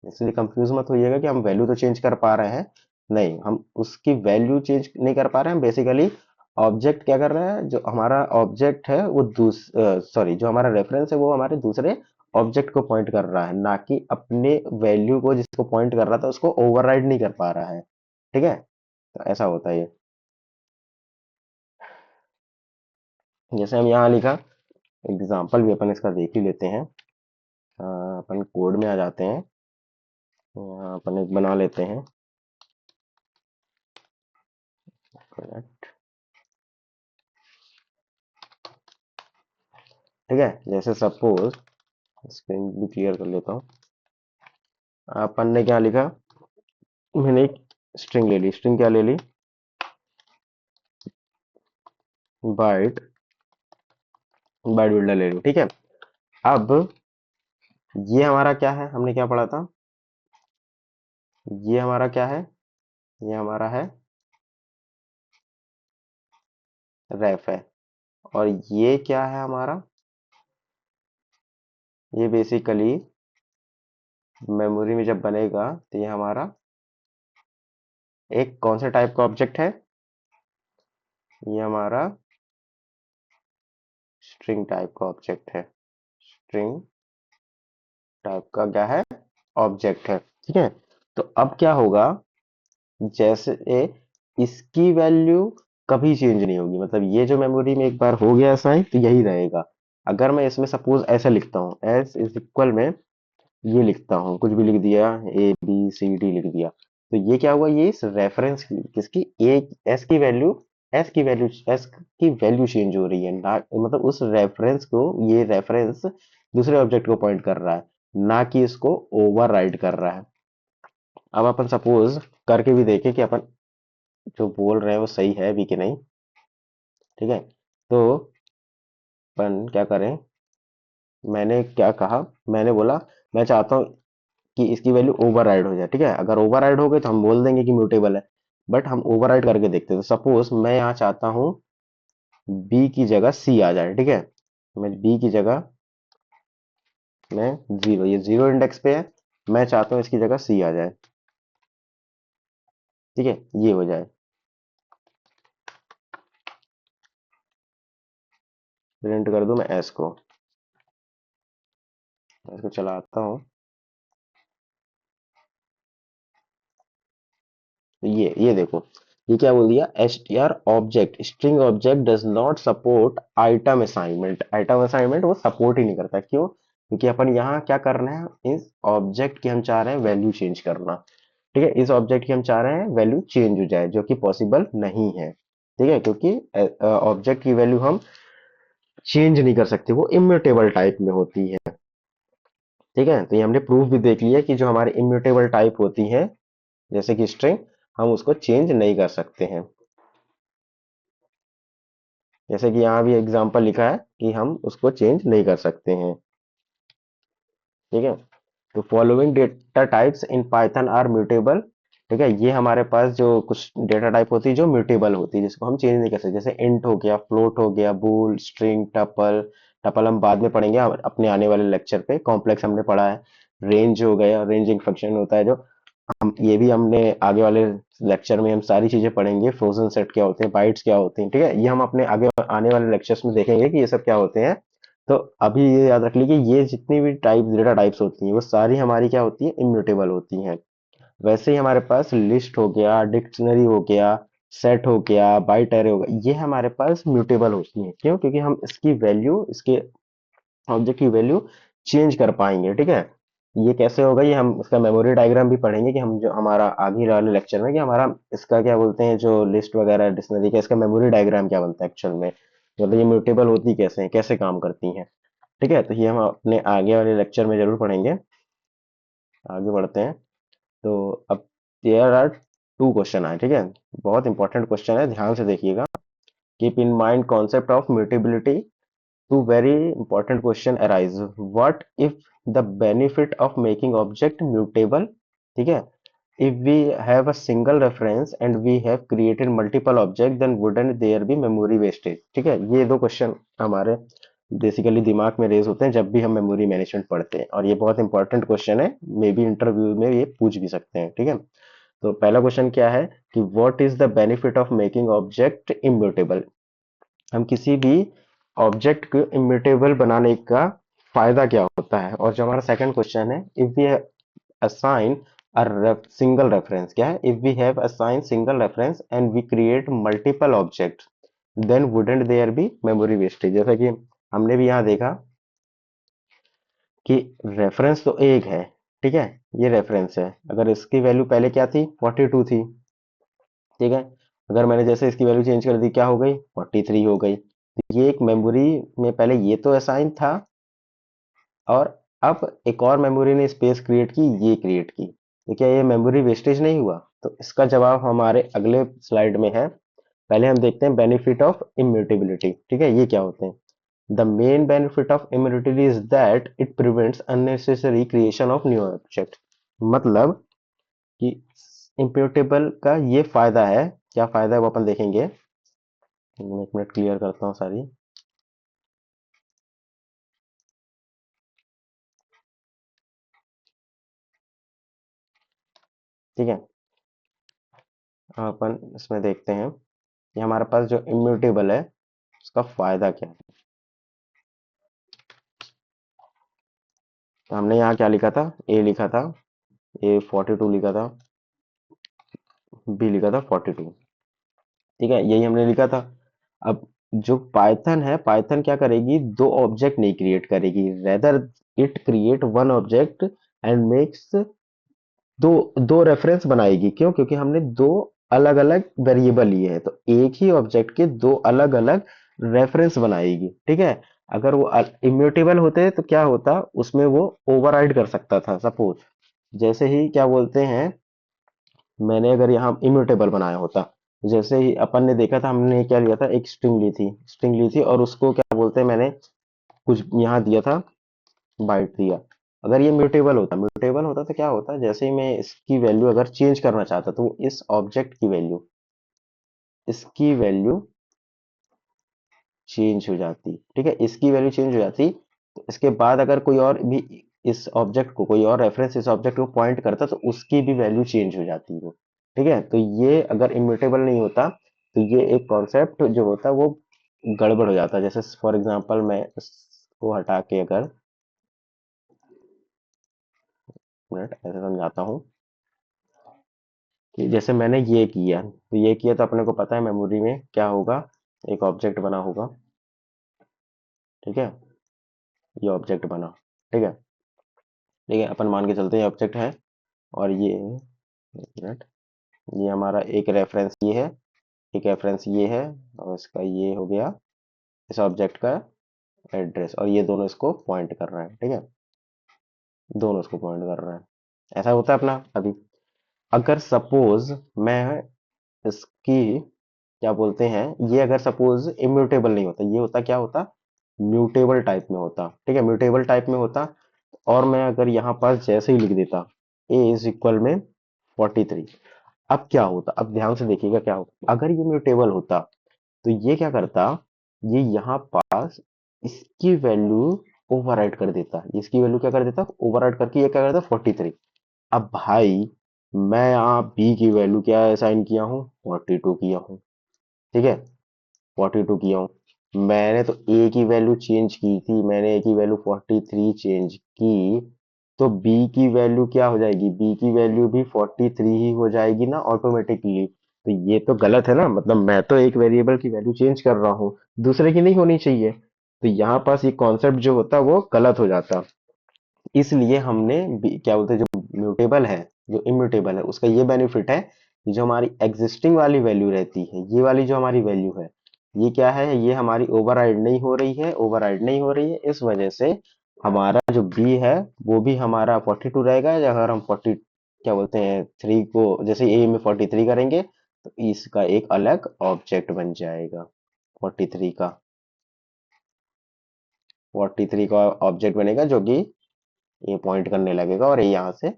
इसलिए कंफ्यूज मत होइएगा कि हम वैल्यू तो चेंज कर पा रहे हैं, नहीं, हम उसकी वैल्यू चेंज नहीं कर पा रहे हैं। बेसिकली ऑब्जेक्ट क्या कर रहा है? जो हमारा ऑब्जेक्ट है वो सॉरी, जो हमारा रेफरेंस है वो हमारे दूसरे ऑब्जेक्ट को पॉइंट कर रहा है, ना कि अपने वैल्यू को, जिसको पॉइंट कर रहा था उसको ओवरराइड नहीं कर पा रहा है, ठीक है। तो ऐसा होता है ये। जैसे हम यहाँ लिखा, एग्जाम्पल भी अपन इसका देख ही लेते हैं। अपन कोड में आ जाते हैं, यहाँ अपन एक बना लेते हैं। ठीक है, जैसे सपोज, स्क्रीन भी क्लियर कर लेता हूँ। अपन ने क्या लिखा? मैंने एक स्ट्रिंग ले ली। स्ट्रिंग क्या ले ली? बाइट, बाइट बिल्डर ले ली, ठीक है। अब ये हमारा क्या है? हमने क्या पढ़ा था? ये हमारा क्या है? ये हमारा है रेफ है। और ये क्या है हमारा? ये बेसिकली मेमोरी में जब बनेगा तो ये हमारा एक कौन सा टाइप का ऑब्जेक्ट है? ये हमारा स्ट्रिंग टाइप का ऑब्जेक्ट है। स्ट्रिंग टाइप का क्या है? ऑब्जेक्ट है, ठीक है। तो अब क्या होगा? जैसे इसकी वैल्यू कभी चेंज नहीं होगी, मतलब ये जो मेमोरी में एक बार हो गया असाइन तो यही रहेगा। अगर मैं इसमें सपोज ऐसा लिखता हूँ, एस इज इक्वल में ये लिखता हूँ, कुछ भी लिख दिया, ए बी सी डी लिख दिया, तो ये क्या हुआ? ये इस रेफरेंस की, किसकी, ए एस की वैल्यू चेंज हो रही है, ना मतलब उस रेफरेंस को, ये रेफरेंस दूसरे ऑब्जेक्ट को पॉइंट कर रहा है, ना कि इसको ओवरराइड कर रहा है। अब अपन सपोज करके भी देखें कि अपन जो बोल रहे हैं वो सही है भी कि नहीं, ठीक है। तो अपन क्या करें? मैंने क्या कहा? मैंने बोला मैं चाहता हूँ कि इसकी वैल्यू ओवरराइड हो जाए, ठीक है। अगर ओवरराइड हो गई तो हम बोल देंगे कि म्यूटेबल है। बट हम ओवरराइड करके देखते हैं। तो सपोज मैं यहाँ चाहता हूँ बी की जगह सी आ जाए, ठीक है। मैं बी की जगह मैं जीरो, ये जीरो इंडेक्स पे है, मैं चाहता हूँ इसकी जगह सी आ जाए, ठीक है, ये हो जाए। प्रिंट कर दूं मैं एस को, इसको चलाता हूँ। तो ये देखो, ये क्या बोल दिया, S T R object string object does not support item assignment. Item assignment वो सपोर्ट ही नहीं करता, क्यों? क्योंकि अपन यहाँ क्या कर रहे हैं, इस ऑब्जेक्ट की हम चाह रहे हैं वैल्यू चेंज करना, ठीक है। इस ऑब्जेक्ट की हम चाह रहे हैं वैल्यू चेंज हो जाए, जो कि पॉसिबल नहीं है, ठीक है, क्योंकि ऑब्जेक्ट की वैल्यू हम चेंज नहीं कर सकते, वो इम्यूटेबल टाइप में होती है, ठीक है। तो ये हमने प्रूफ भी देख लिया कि जो हमारे इम्यूटेबल टाइप होती है, जैसे कि स्ट्रिंग, हम उसको चेंज नहीं कर सकते हैं। जैसे कि यहाँ भी एग्जांपल लिखा है कि हम उसको चेंज नहीं कर सकते हैं, ठीक है। तो following data types in Python are mutable, ठीक है। ये हमारे पास जो कुछ डेटा टाइप होती है जो म्यूटेबल होती है, जिसको हम चेंज नहीं कर सकते, जैसे इंट हो गया, फ्लोट हो गया, बूल, स्ट्रिंग, टपल। टपल हम बाद में पढ़ेंगे अपने आने वाले लेक्चर पे, कॉम्प्लेक्स हमने पढ़ा है। रेंज हो गया, रेंजिंग फंक्शन होता है जो हम, ये भी हमने आगे वाले लेक्चर में हम सारी चीजें पढ़ेंगे, फ्रोजन सेट क्या होते हैं, बाइट्स क्या होते हैं, ठीक है। ये हम अपने आगे आने वाले लेक्चर्स में देखेंगे कि ये सब क्या होते हैं। तो अभी ये याद रख लीजिए, ये जितनी भी टाइप डेटा टाइप्स होती हैं वो सारी हमारी क्या होती है, इम्यूटेबल होती हैं। वैसे ही हमारे पास लिस्ट हो गया, डिक्शनरी हो गया, सेट हो गया, बाइट एरे हो गया, ये हमारे पास म्यूटेबल होती हैं। क्यों? क्योंकि हम इसकी वैल्यू, इसके ऑब्जेक्ट की वैल्यू चेंज कर पाएंगे, ठीक है। ये कैसे होगा, ये हम इसका मेमोरी डायग्राम भी पढ़ेंगे कि हम जो हमारा आगे वाले लेक्चर में, कि हमारा इसका क्या बोलते हैं, जो लिस्ट वगैरह डिक्शनरी का इसका मेमोरी डायग्राम क्या बनता है एक्चुअल में, मतलब ये म्यूटेबल होती कैसे हैं, कैसे काम करती हैं, ठीक है। तो ये हम अपने आगे वाले लेक्चर में जरूर पढ़ेंगे। आगे बढ़ते हैं। तो अब देयर आर टू क्वेश्चन आए, ठीक है। बहुत इंपॉर्टेंट क्वेश्चन है, ध्यान से देखिएगा। Keep in mind concept of mutability. Two very important question arise. What if the benefit of making object mutable? ठीक है, if we have a single reference and we have created multiple object, then wouldn't there be memory wastage? ठीक है, ये दो question हमारे basically दिमाग में raise होते हैं जब भी हम मेमोरी मैनेजमेंट पढ़ते हैं, और ये बहुत इंपॉर्टेंट क्वेश्चन है, मे बी इंटरव्यू में ये पूछ भी सकते हैं, ठीक है। तो पहला क्वेश्चन क्या है कि what is the benefit of making object immutable. हम किसी भी ऑब्जेक्ट को इम्यूटेबल बनाने का फायदा क्या होता है। और जो हमारा सेकंड क्वेश्चन है, if we assign a single reference, क्या है, if we have assigned single reference and we create multiple objects, then wouldn't there be memory wastage। जैसा कि हमने भी यहाँ देखा कि रेफरेंस तो एक है, ठीक है, ये रेफरेंस है, अगर इसकी वैल्यू पहले क्या थी, 42 थी, ठीक है। अगर मैंने जैसे इसकी वैल्यू चेंज कर दी, क्या हो गई, 43 हो गई। तो ये एक मेमोरी में पहले ये तो असाइन था, और अब एक और मेमोरी ने स्पेस क्रिएट की, ये क्रिएट की, तो क्या ये मेमोरी वेस्टेज नहीं हुआ? तो इसका जवाब हमारे अगले स्लाइड में है। पहले हम देखते हैं बेनिफिट ऑफ इम्यूटेबिलिटी, ठीक है, ये क्या होते हैं। The main benefit of immutability is that it prevents unnecessary creation of new object. मतलब कि इम्यूटेबल का ये फायदा है, क्या फायदा है वो अपन देखेंगे। मैं एक मिनट क्लियर करता हूँ सारी, ठीक है। अब अपन इसमें देखते हैं कि हमारे पास जो इम्यूटेबल है उसका फायदा क्या है। तो हमने यहाँ क्या लिखा था, ए लिखा था, ए 42 लिखा था, बी लिखा था 42, ठीक है, यही हमने लिखा था। अब जो पाइथन है, पाइथन क्या करेगी, दो ऑब्जेक्ट नहीं क्रिएट करेगी, rather it create one object and makes दो दो रेफरेंस बनाएगी। क्यों? क्योंकि हमने दो अलग अलग वेरिएबल लिए हैं, तो एक ही ऑब्जेक्ट के दो अलग अलग रेफरेंस बनाएगी, ठीक है। अगर वो इम्यूटेबल होते तो क्या होता, उसमें वो ओवरराइड कर सकता था। सपोज जैसे ही क्या बोलते हैं, मैंने अगर यहाँ इम्यूटेबल बनाया होता, जैसे ही अपन ने देखा था, हमने क्या लिया था, एक स्ट्रिंग ली थी और उसको क्या बोलते हैं, मैंने कुछ यहाँ दिया था, बाइट दिया, अगर ये म्यूटेबल होता तो क्या होता, जैसे ही मैं इसकी वैल्यू अगर चेंज करना चाहता तो वो इस ऑब्जेक्ट की वैल्यू, इसकी वैल्यू चेंज हो जाती, ठीक है, इसकी वैल्यू चेंज हो जाती। तो इसके बाद अगर कोई और भी इस ऑब्जेक्ट को, कोई और रेफरेंस इस ऑब्जेक्ट को पॉइंट करता तो उसकी भी वैल्यू चेंज हो जाती है, ठीक है। तो ये अगर इम्यूटेबल नहीं होता तो ये एक कॉन्सेप्ट जो होता वो गड़बड़ हो जाता। जैसे फॉर एग्जांपल मैं इसको हटा के अगर, मिनट ऐसे समझाता हूँ कि जैसे मैंने ये किया तो ये किया, तो अपने को पता है मेमोरी में क्या होगा, एक ऑब्जेक्ट बना होगा, ठीक है, ये ऑब्जेक्ट बना, ठीक है, ठीक है, अपन मान के चलते हैं ऑब्जेक्ट है। और ये, एक मिनट, ये हमारा एक रेफरेंस ये है, एक रेफरेंस ये है, और इसका ये हो गया इस ऑब्जेक्ट का एड्रेस, और ये दोनों इसको पॉइंट कर रहा है, ठीक है, दोनों इसको पॉइंट कर रहा है। ऐसा होता है अपना। अभी अगर सपोज मैं इसकी, क्या बोलते हैं, ये अगर सपोज इम्यूटेबल नहीं होता, ये होता क्या होता, म्यूटेबल टाइप में होता, ठीक है, म्यूटेबल टाइप में होता। और मैं अगर यहाँ पास जैसे ही लिख देता ए इज इक्वल में 43, अब क्या होता, अब ध्यान से देखिएगा क्या होता, अगर ये म्यूटेबल होता तो ये क्या करता, ये यहाँ पास इसकी वैल्यू ओवरराइड कर देता, इसकी वैल्यू क्या कर देता, ओवरराइड करके ये क्या करता 43। अब भाई मैं यहाँ बी की वैल्यू क्या असाइन किया हूँ, 42 किया हूँ, ठीक है, 42 किया हूँ। मैंने तो ए की वैल्यू चेंज की थी, मैंने ए की वैल्यू 43 चेंज की, तो बी की वैल्यू क्या हो जाएगी, बी की वैल्यू भी 43 ही हो जाएगी ना ऑटोमेटिकली। तो ये तो गलत है ना, मतलब मैं तो एक वेरिएबल की वैल्यू चेंज कर रहा हूँ, दूसरे की नहीं होनी चाहिए। तो यहाँ पास ये कॉन्सेप्ट जो होता वो गलत हो जाता। इसलिए हमने क्या बोलते हैं, जो म्यूटेबल है, जो इम्यूटेबल है, उसका ये बेनिफिट है कि जो हमारी एग्जिस्टिंग वाली वैल्यू रहती है, ये वाली जो हमारी वैल्यू है, ये क्या है, ये हमारी ओवरराइड नहीं हो रही है, ओवरराइड नहीं हो रही है। इस वजह से हमारा जो बी है वो भी हमारा 42 रहेगा। अगर हम 40, क्या बोलते हैं, थ्री को जैसे ए में 43 करेंगे तो इसका एक अलग ऑब्जेक्ट बन जाएगा, 43 का, 43 का ऑब्जेक्ट बनेगा, जो कि ये पॉइंट करने लगेगा और ये यहाँ से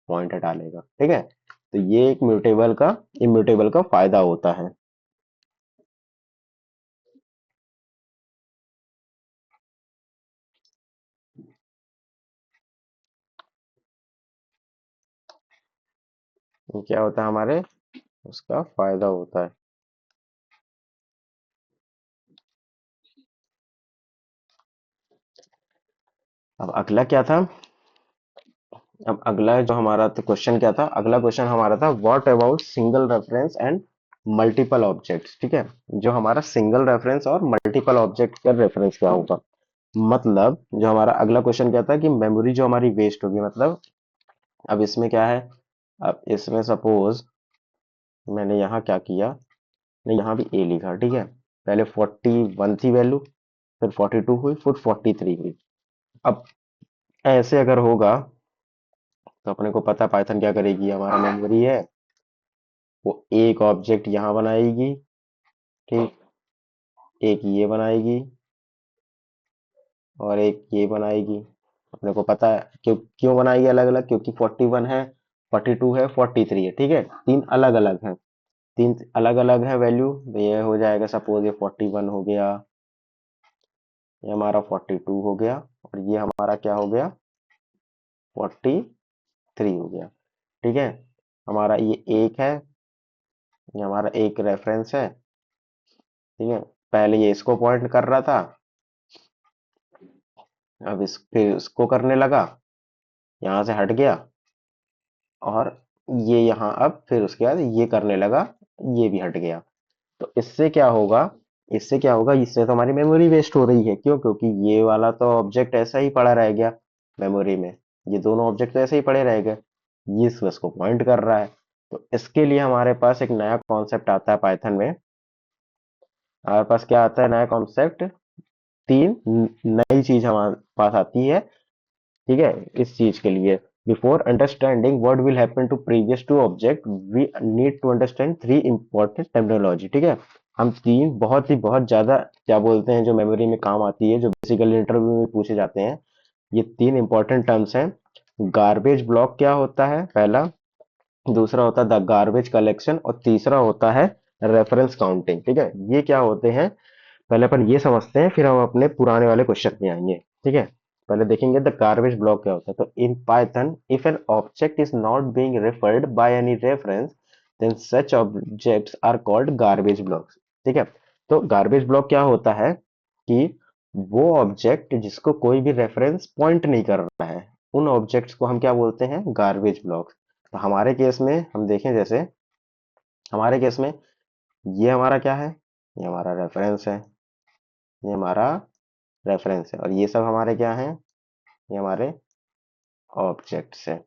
पॉइंट हटा लेगा, ठीक है। तो ये एक म्यूटेबल का, इम्यूटेबल का फायदा होता है। ये क्या होता है हमारे, उसका फायदा होता है। अब अगला क्या था, अब अगला जो हमारा तो क्वेश्चन क्या था, अगला क्वेश्चन हमारा था what about single reference and multiple objects, ठीक है। जो हमारा सिंगल रेफरेंस और मल्टीपल ऑब्जेक्ट का रेफरेंस क्या होगा, मतलब जो हमारा अगला क्वेश्चन क्या था कि मेमोरी जो हमारी वेस्ट होगी, मतलब अब इसमें क्या है, अब इसमें सपोज मैंने यहाँ क्या किया, नहीं यहाँ भी ए लिखा, ठीक है, पहले 41 थी वैल्यू, फिर 42 हुई, फिर 43 हुई। अब ऐसे अगर होगा तो अपने को पता पाइथन क्या करेगी, हमारा मेमोरी है वो एक ऑब्जेक्ट यहाँ बनाएगी, ठीक, एक ये बनाएगी और एक ये बनाएगी। अपने को पता है क्यों, क्यों बनाएगी अलग अलग, क्योंकि 41 है, 42 है, 43 है, ठीक है, तीन अलग अलग है, तीन अलग अलग है वैल्यू। तो ये हो जाएगा सपोज ये 41 हो गया, ये हमारा 42 हो गया, और ये हमारा क्या हो गया, 43 हो गया, ठीक है। हमारा ये एक है, ये हमारा एक रेफरेंस है, ठीक है, पहले ये इसको पॉइंट कर रहा था, अब इस फिर इसको करने लगा, यहाँ से हट गया, और ये यहाँ अब फिर उसके बाद ये करने लगा, ये भी हट गया। तो इससे क्या होगा, इससे क्या होगा, इससे तो हमारी मेमोरी वेस्ट हो रही है, क्यों, क्योंकि ये वाला तो ऑब्जेक्ट ऐसा ही पड़ा रह गया मेमोरी में, ये दोनों ऑब्जेक्ट तो ऐसे ही पड़े रह गए, ये इस बस को पॉइंट कर रहा है। तो इसके लिए हमारे पास एक नया कॉन्सेप्ट आता है पाइथन में, हमारे पास क्या आता है नया कॉन्सेप्ट, तीन नई चीज हमारे पास आती है, ठीक है। इस चीज के लिए before understanding what will happen to previous two object we need to understand three important technology, ठीक है। हम तीन बहुत ही बहुत ज्यादा, क्या बोलते हैं, जो मेमोरी में काम आती है, जो बेसिकली इंटरव्यू में पूछे जाते हैं, ये तीन इंपॉर्टेंट टर्म्स हैं। गार्बेज ब्लॉक क्या होता है पहला, दूसरा होता है द गार्बेज कलेक्शन, और तीसरा होता है रेफरेंस काउंटिंग। ठीक है, ये क्या होते हैं पहले अपन ये समझते हैं, फिर हम अपने पुराने वाले क्वेश्चन में आएंगे। ठीक है, पहले देखेंगे द गार्बेज ब्लॉक क्या होता है। तो in Python if an object is not being referred by any reference then such objects are called garbage blocks. ठीक है, तो गार्बेज ब्लॉक क्या होता है कि वो ऑब्जेक्ट जिसको कोई भी रेफरेंस पॉइंट नहीं कर रहा है, उन ऑब्जेक्ट्स को हम क्या बोलते हैं, गार्बेज ब्लॉक्स। तो हमारे केस में हम देखें, जैसे हमारे केस में ये हमारा क्या है, ये हमारा रेफरेंस है, ये हमारा रेफरेंस है, और ये सब हमारे क्या हैं, ये हमारे ऑब्जेक्ट्स हैं।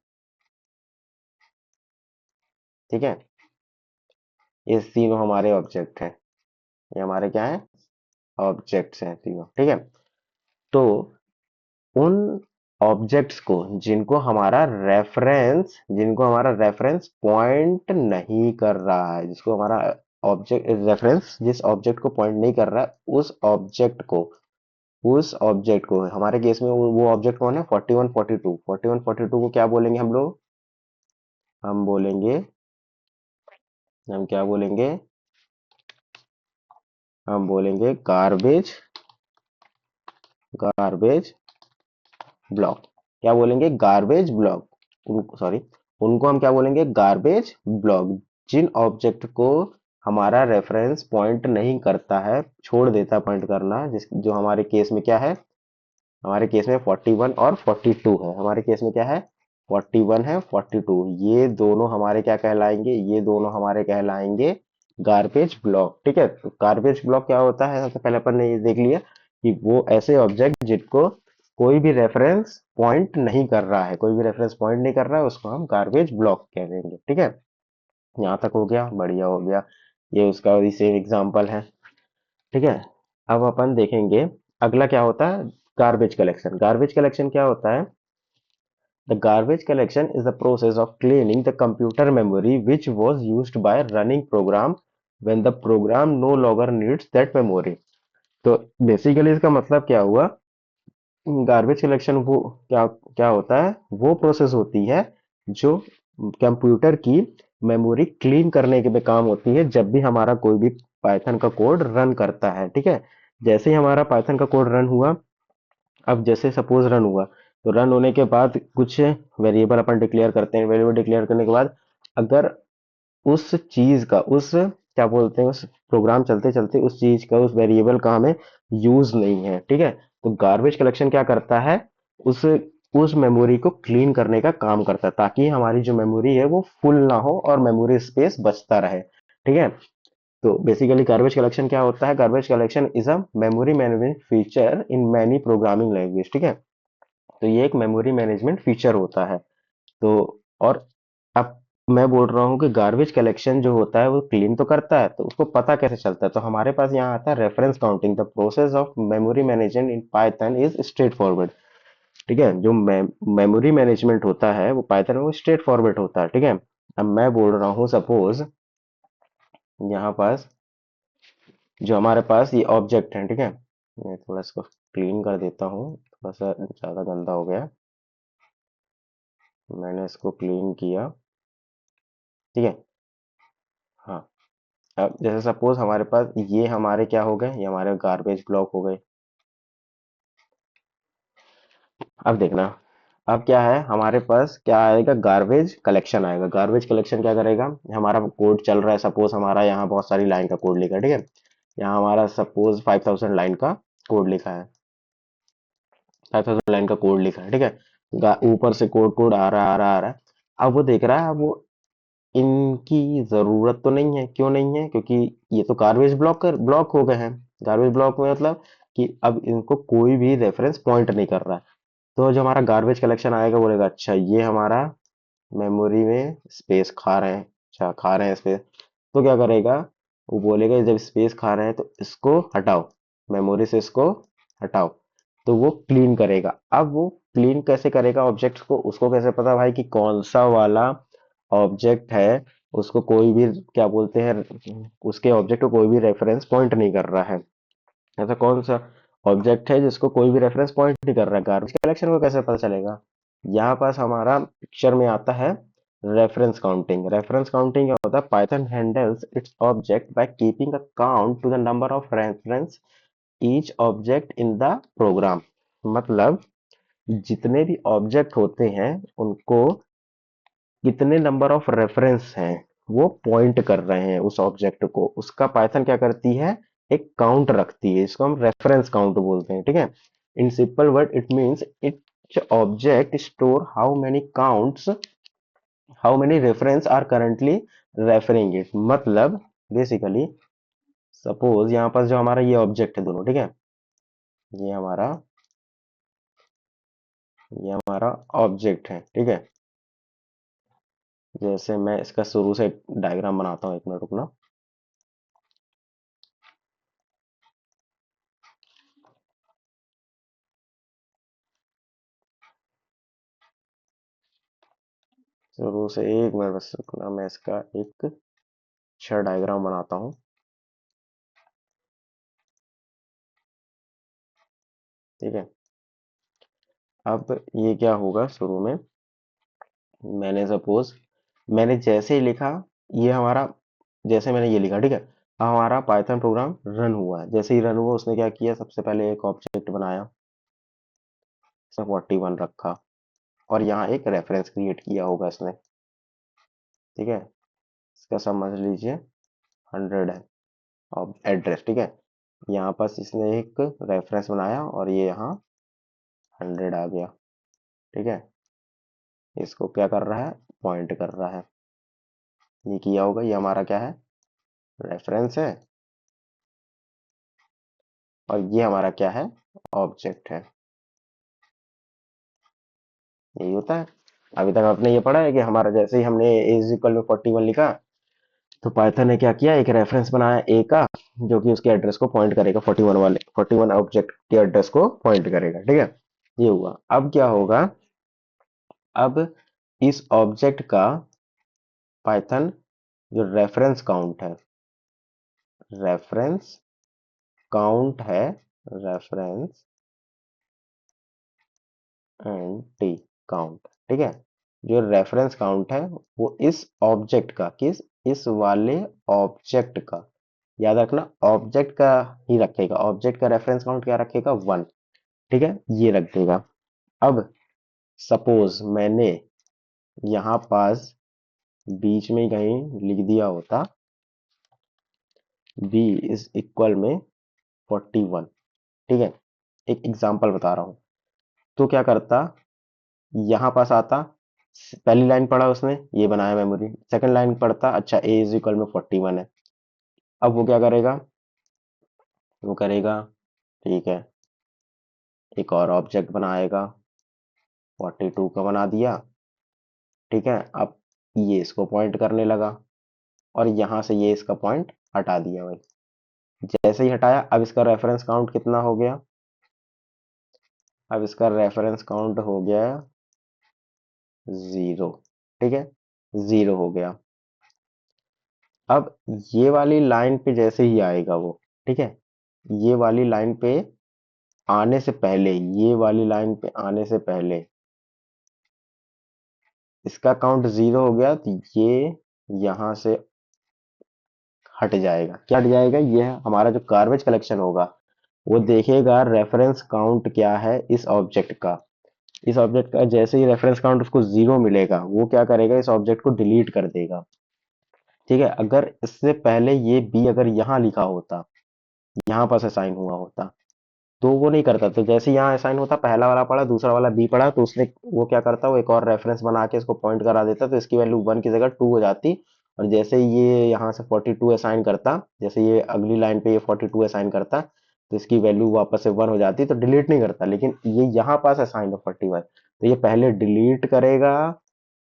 ठीक है, ये तीनों हमारे ऑब्जेक्ट हैं, ये हमारे क्या हैं, ऑब्जेक्ट्स हैं तीनों। ठीक है, तो उन ऑब्जेक्ट्स को जिनको हमारा रेफरेंस पॉइंट नहीं कर रहा है, जिसको हमारा ऑब्जेक्ट रेफरेंस जिस ऑब्जेक्ट को पॉइंट नहीं कर रहा है, उस ऑब्जेक्ट को हमारे केस में वो ऑब्जेक्ट कौन है, 41 42। 41 42 को क्या बोलेंगे हम लोग, हम बोलेंगे, हम क्या बोलेंगे, हम बोलेंगे गार्बेज, गार्बेज ब्लॉक। क्या बोलेंगे, गार्बेज ब्लॉक। उनको सॉरी, उनको हम क्या बोलेंगे, गार्बेज ब्लॉक। जिन ऑब्जेक्ट को हमारा रेफरेंस पॉइंट नहीं करता है, छोड़ देता पॉइंट करना, जिस जो हमारे केस में क्या है, हमारे केस में 41 और 42 है। हमारे केस में क्या है, 41 है, 42, ये दोनों हमारे क्या कहलाएंगे, ये दोनों हमारे कहलाएंगे गार्बेज ब्लॉक। ठीक है, तो गार्बेज ब्लॉक क्या होता है, सबसे पहले अपन ने ये देख लिया कि वो ऐसे ऑब्जेक्ट जिनको कोई भी रेफरेंस पॉइंट नहीं कर रहा है, कोई भी रेफरेंस पॉइंट नहीं कर रहा है, उसको हम गार्बेज ब्लॉक कह देंगे। ठीक है, यहाँ तक हो गया, बढ़िया हो गया। ये उसका भी सेम एग्जाम्पल है। ठीक है, अब अपन देखेंगे अगला क्या होता है, गार्बेज कलेक्शन। गार्बेज कलेक्शन क्या होता है, the garbage collection is the process of cleaning the computer memory which was used by running program when the program no longer needs that memory। तो बेसिकली इसका मतलब क्या हुआ, गार्बेज कलेक्शन वो क्या क्या होता है, वो प्रोसेस होती है जो कंप्यूटर की मेमोरी क्लीन करने के में काम होती है, जब भी हमारा कोई भी पाइथन का कोड रन करता है। ठीक है, जैसे ही हमारा पाइथन का कोड रन हुआ, अब जैसे सपोज रन हुआ, तो रन होने के बाद कुछ वेरिएबल अपन डिक्लेयर करते हैं। वेरिएबल डिक्लेयर करने के बाद अगर उस चीज का, उस क्या बोलते हैं, उस प्रोग्राम चलते चलते उस चीज का, उस वेरिएबल का हमें यूज नहीं है, ठीक है, तो गार्बेज कलेक्शन क्या करता है, उस उस मेमोरी को क्लीन करने का काम करता है, ताकि हमारी जो मेमोरी है वो फुल ना हो और मेमोरी स्पेस बचता रहे। ठीक है, तो बेसिकली गार्बेज कलेक्शन क्या होता है, garbage collection is a memory management feature in many programming language. ठीक है, तो ये एक मेमोरी मैनेजमेंट फीचर होता है। तो और अब मैं बोल रहा हूँ कि गार्बेज कलेक्शन जो होता है वो क्लीन तो करता है, तो उसको पता कैसे चलता है, तो हमारे पास यहाँ आता है reference counting. The process of memory management in Python is straight forward. ठीक है, जो मेमोरी मैनेजमेंट होता है वो पाइथन में वो स्ट्रेट फॉरवर्ड होता है। ठीक है, अब मैं बोल रहा हूँ सपोज यहाँ पास जो हमारे पास ये ऑब्जेक्ट है, ठीक है, मैं थोड़ा इसको क्लीन कर देता हूँ, थोड़ा सा ज्यादा गंदा हो गया, मैंने इसको क्लीन किया। ठीक है, हाँ, अब जैसे सपोज हमारे पास ये हमारे क्या हो गए, ये हमारे गार्बेज ब्लॉक हो गए। अब देखना, अब क्या है हमारे पास, क्या आएगा, गार्बेज कलेक्शन आएगा। गार्बेज कलेक्शन क्या करेगा, हमारा कोड चल रहा है, सपोज हमारा यहाँ बहुत सारी लाइन का कोड लिखा है। ठीक है, यहाँ हमारा सपोज 5000 लाइन का कोड लिखा है, 5000 लाइन का कोड लिखा है। ठीक है, ऊपर से कोड कोड आ रहा है, आ रहा है, आ रहा है। अब वो देख रहा है, अब वो इनकी जरूरत तो नहीं है, क्यों नहीं है, क्योंकि ये तो गार्बेज ब्लॉक हो गए हैं। गार्बेज ब्लॉक में मतलब कि अब इनको कोई भी रेफरेंस पॉइंट नहीं कर रहा है। तो जो हमारा गार्बेज कलेक्शन आएगा बोलेगा अच्छा ये हमारा मेमोरी में स्पेस खा रहे हैं, अच्छा खा रहे हैं स्पेस, तो क्या करेगा, वो बोलेगा जब स्पेस खा रहे हैं तो इसको हटाओ, मेमोरी से इसको हटाओ, तो वो क्लीन करेगा। अब वो क्लीन कैसे करेगा ऑब्जेक्ट्स को, उसको कैसे पता भाई कि कौन सा वाला ऑब्जेक्ट है, उसको कोई भी क्या बोलते हैं, उसके ऑब्जेक्ट को कोई भी रेफरेंस पॉइंट नहीं कर रहा है, ऐसा कौन सा ऑब्जेक्ट है जिसको कोई भी रेफरेंस पॉइंट नहीं कर रहा है, गार्बेज कलेक्शन को कैसे पता चलेगा? यहाँ पास हमारा पिक्चर में आता है रेफरेंस काउंटिंग। रेफरेंस काउंटिंग क्या होता है? Python handles its object by keeping a count to the number of reference each object in the program. मतलब जितने भी ऑब्जेक्ट होते हैं उनको कितने नंबर ऑफ रेफरेंस हैं वो पॉइंट कर रहे हैं उस ऑब्जेक्ट को, उसका पाइथन क्या करती है? एक काउंट रखती है, इसको हम रेफरेंस काउंट बोलते हैं, ठीक है। In simple word it means each object store how many reference are currently referring it. मतलब बेसिकली सपोज यहाँ पर जो हमारा ये ऑब्जेक्ट है दोनों, ठीक है, ये हमारा ये हमारा ऑब्जेक्ट है, ठीक है। जैसे मैं इसका शुरू से डायग्राम बनाता हूँ, एक मिनट रुकना। शुरू से एक मिनट बस रुकना, मैं इसका एक अच्छा डायग्राम बनाता हूँ, ठीक है। अब ये क्या होगा, शुरू में मैंने सपोज मैंने जैसे ही लिखा, ये हमारा जैसे मैंने ये लिखा, ठीक है। अब हमारा पाइथन प्रोग्राम रन हुआ है, जैसे ही रन हुआ उसने क्या किया, सबसे पहले एक ऑब्जेक्ट बनाया, इसमें 41 रखा, और यहाँ एक रेफरेंस क्रिएट किया होगा इसने, ठीक है। इसका समझ लीजिए 100 है और एड्रेस, ठीक है। यहाँ पास इसने एक रेफरेंस बनाया और ये यहाँ 100 आ गया, ठीक है। इसको क्या कर रहा है? पॉइंट कर रहा है, ये किया होगा, ये हमारा क्या है? रेफरेंस है, और ये हमारा क्या है? ऑब्जेक्ट है। यही होता है। अभी तक आपने ये पढ़ा है कि हमारा जैसे ही हमने a इज इक्वल में 41 लिखा, तो पाइथन ने क्या किया, एक रेफरेंस बनाया a का, जो कि उसके एड्रेस को पॉइंट करेगा, 41 ऑब्जेक्ट के एड्रेस को पॉइंट करेगा, ठीक है। ये हुआ। अब क्या होगा? अब इस ऑब्जेक्ट का पाइथन जो रेफरेंस काउंट है, रेफरेंस काउंट है, रेफरेंस एंड टी काउंट, ठीक है। जो रेफरेंस काउंट है वो इस ऑब्जेक्ट का, किस, इस वाले ऑब्जेक्ट का, याद रखना ऑब्जेक्ट का ही रखेगा, ऑब्जेक्ट का रेफरेंस काउंट क्या रखेगा? 1, ठीक है, ये रख देगा। अब सपोज मैंने यहाँ पास बीच में कहीं लिख दिया होता b इज इक्वल में 41, ठीक है। एक एग्जांपल बता रहा हूँ। तो क्या करता, यहाँ पास आता, पहली लाइन पढ़ा उसने, ये बनाया मेमोरी, सेकंड लाइन पढ़ता, अच्छा a इज इक्वल में 41 है। अब वो क्या करेगा? वो करेगा, ठीक है, एक और ऑब्जेक्ट बनाएगा, 42 का बना दिया, ठीक है। अब ये इसको पॉइंट करने लगा, और यहाँ से ये इसका पॉइंट हटा दिया भाई। जैसे ही हटाया, अब इसका रेफरेंस काउंट कितना हो गया? अब इसका रेफरेंस काउंट हो गया 0, ठीक है, 0 हो गया। अब ये वाली लाइन पे जैसे ही आएगा वो, ठीक है, ये वाली लाइन पे आने से पहले, ये वाली लाइन पे आने से पहले इसका काउंट 0 हो गया, तो ये यहाँ से हट जाएगा। क्या हट जाएगा? ये हमारा जो गार्बेज कलेक्शन होगा वो देखेगा रेफरेंस काउंट क्या है इस ऑब्जेक्ट का। इस ऑब्जेक्ट का जैसे ही रेफरेंस काउंट उसको 0 मिलेगा, वो क्या करेगा? इस ऑब्जेक्ट को डिलीट कर देगा, ठीक है। अगर इससे पहले ये बी अगर यहाँ लिखा होता, यहाँ पास असाइन हुआ होता, तो वो नहीं करता। तो जैसे यहाँ असाइन होता, पहला वाला पढ़ा, दूसरा वाला बी पढ़ा, तो उसने वो क्या करता, वो एक और रेफरेंस बना के इसको पॉइंट करा देता, तो इसकी वैल्यू 1 की जगह 2 हो जाती। और जैसे ही ये यहाँ से 42 असाइन करता, जैसे ये अगली लाइन पे ये 42 असाइन करता, तो इसकी वैल्यू वापस से 1 हो जाती, तो डिलीट नहीं करता। लेकिन ये यहाँ पास असाइन है 41, तो ये पहले डिलीट करेगा,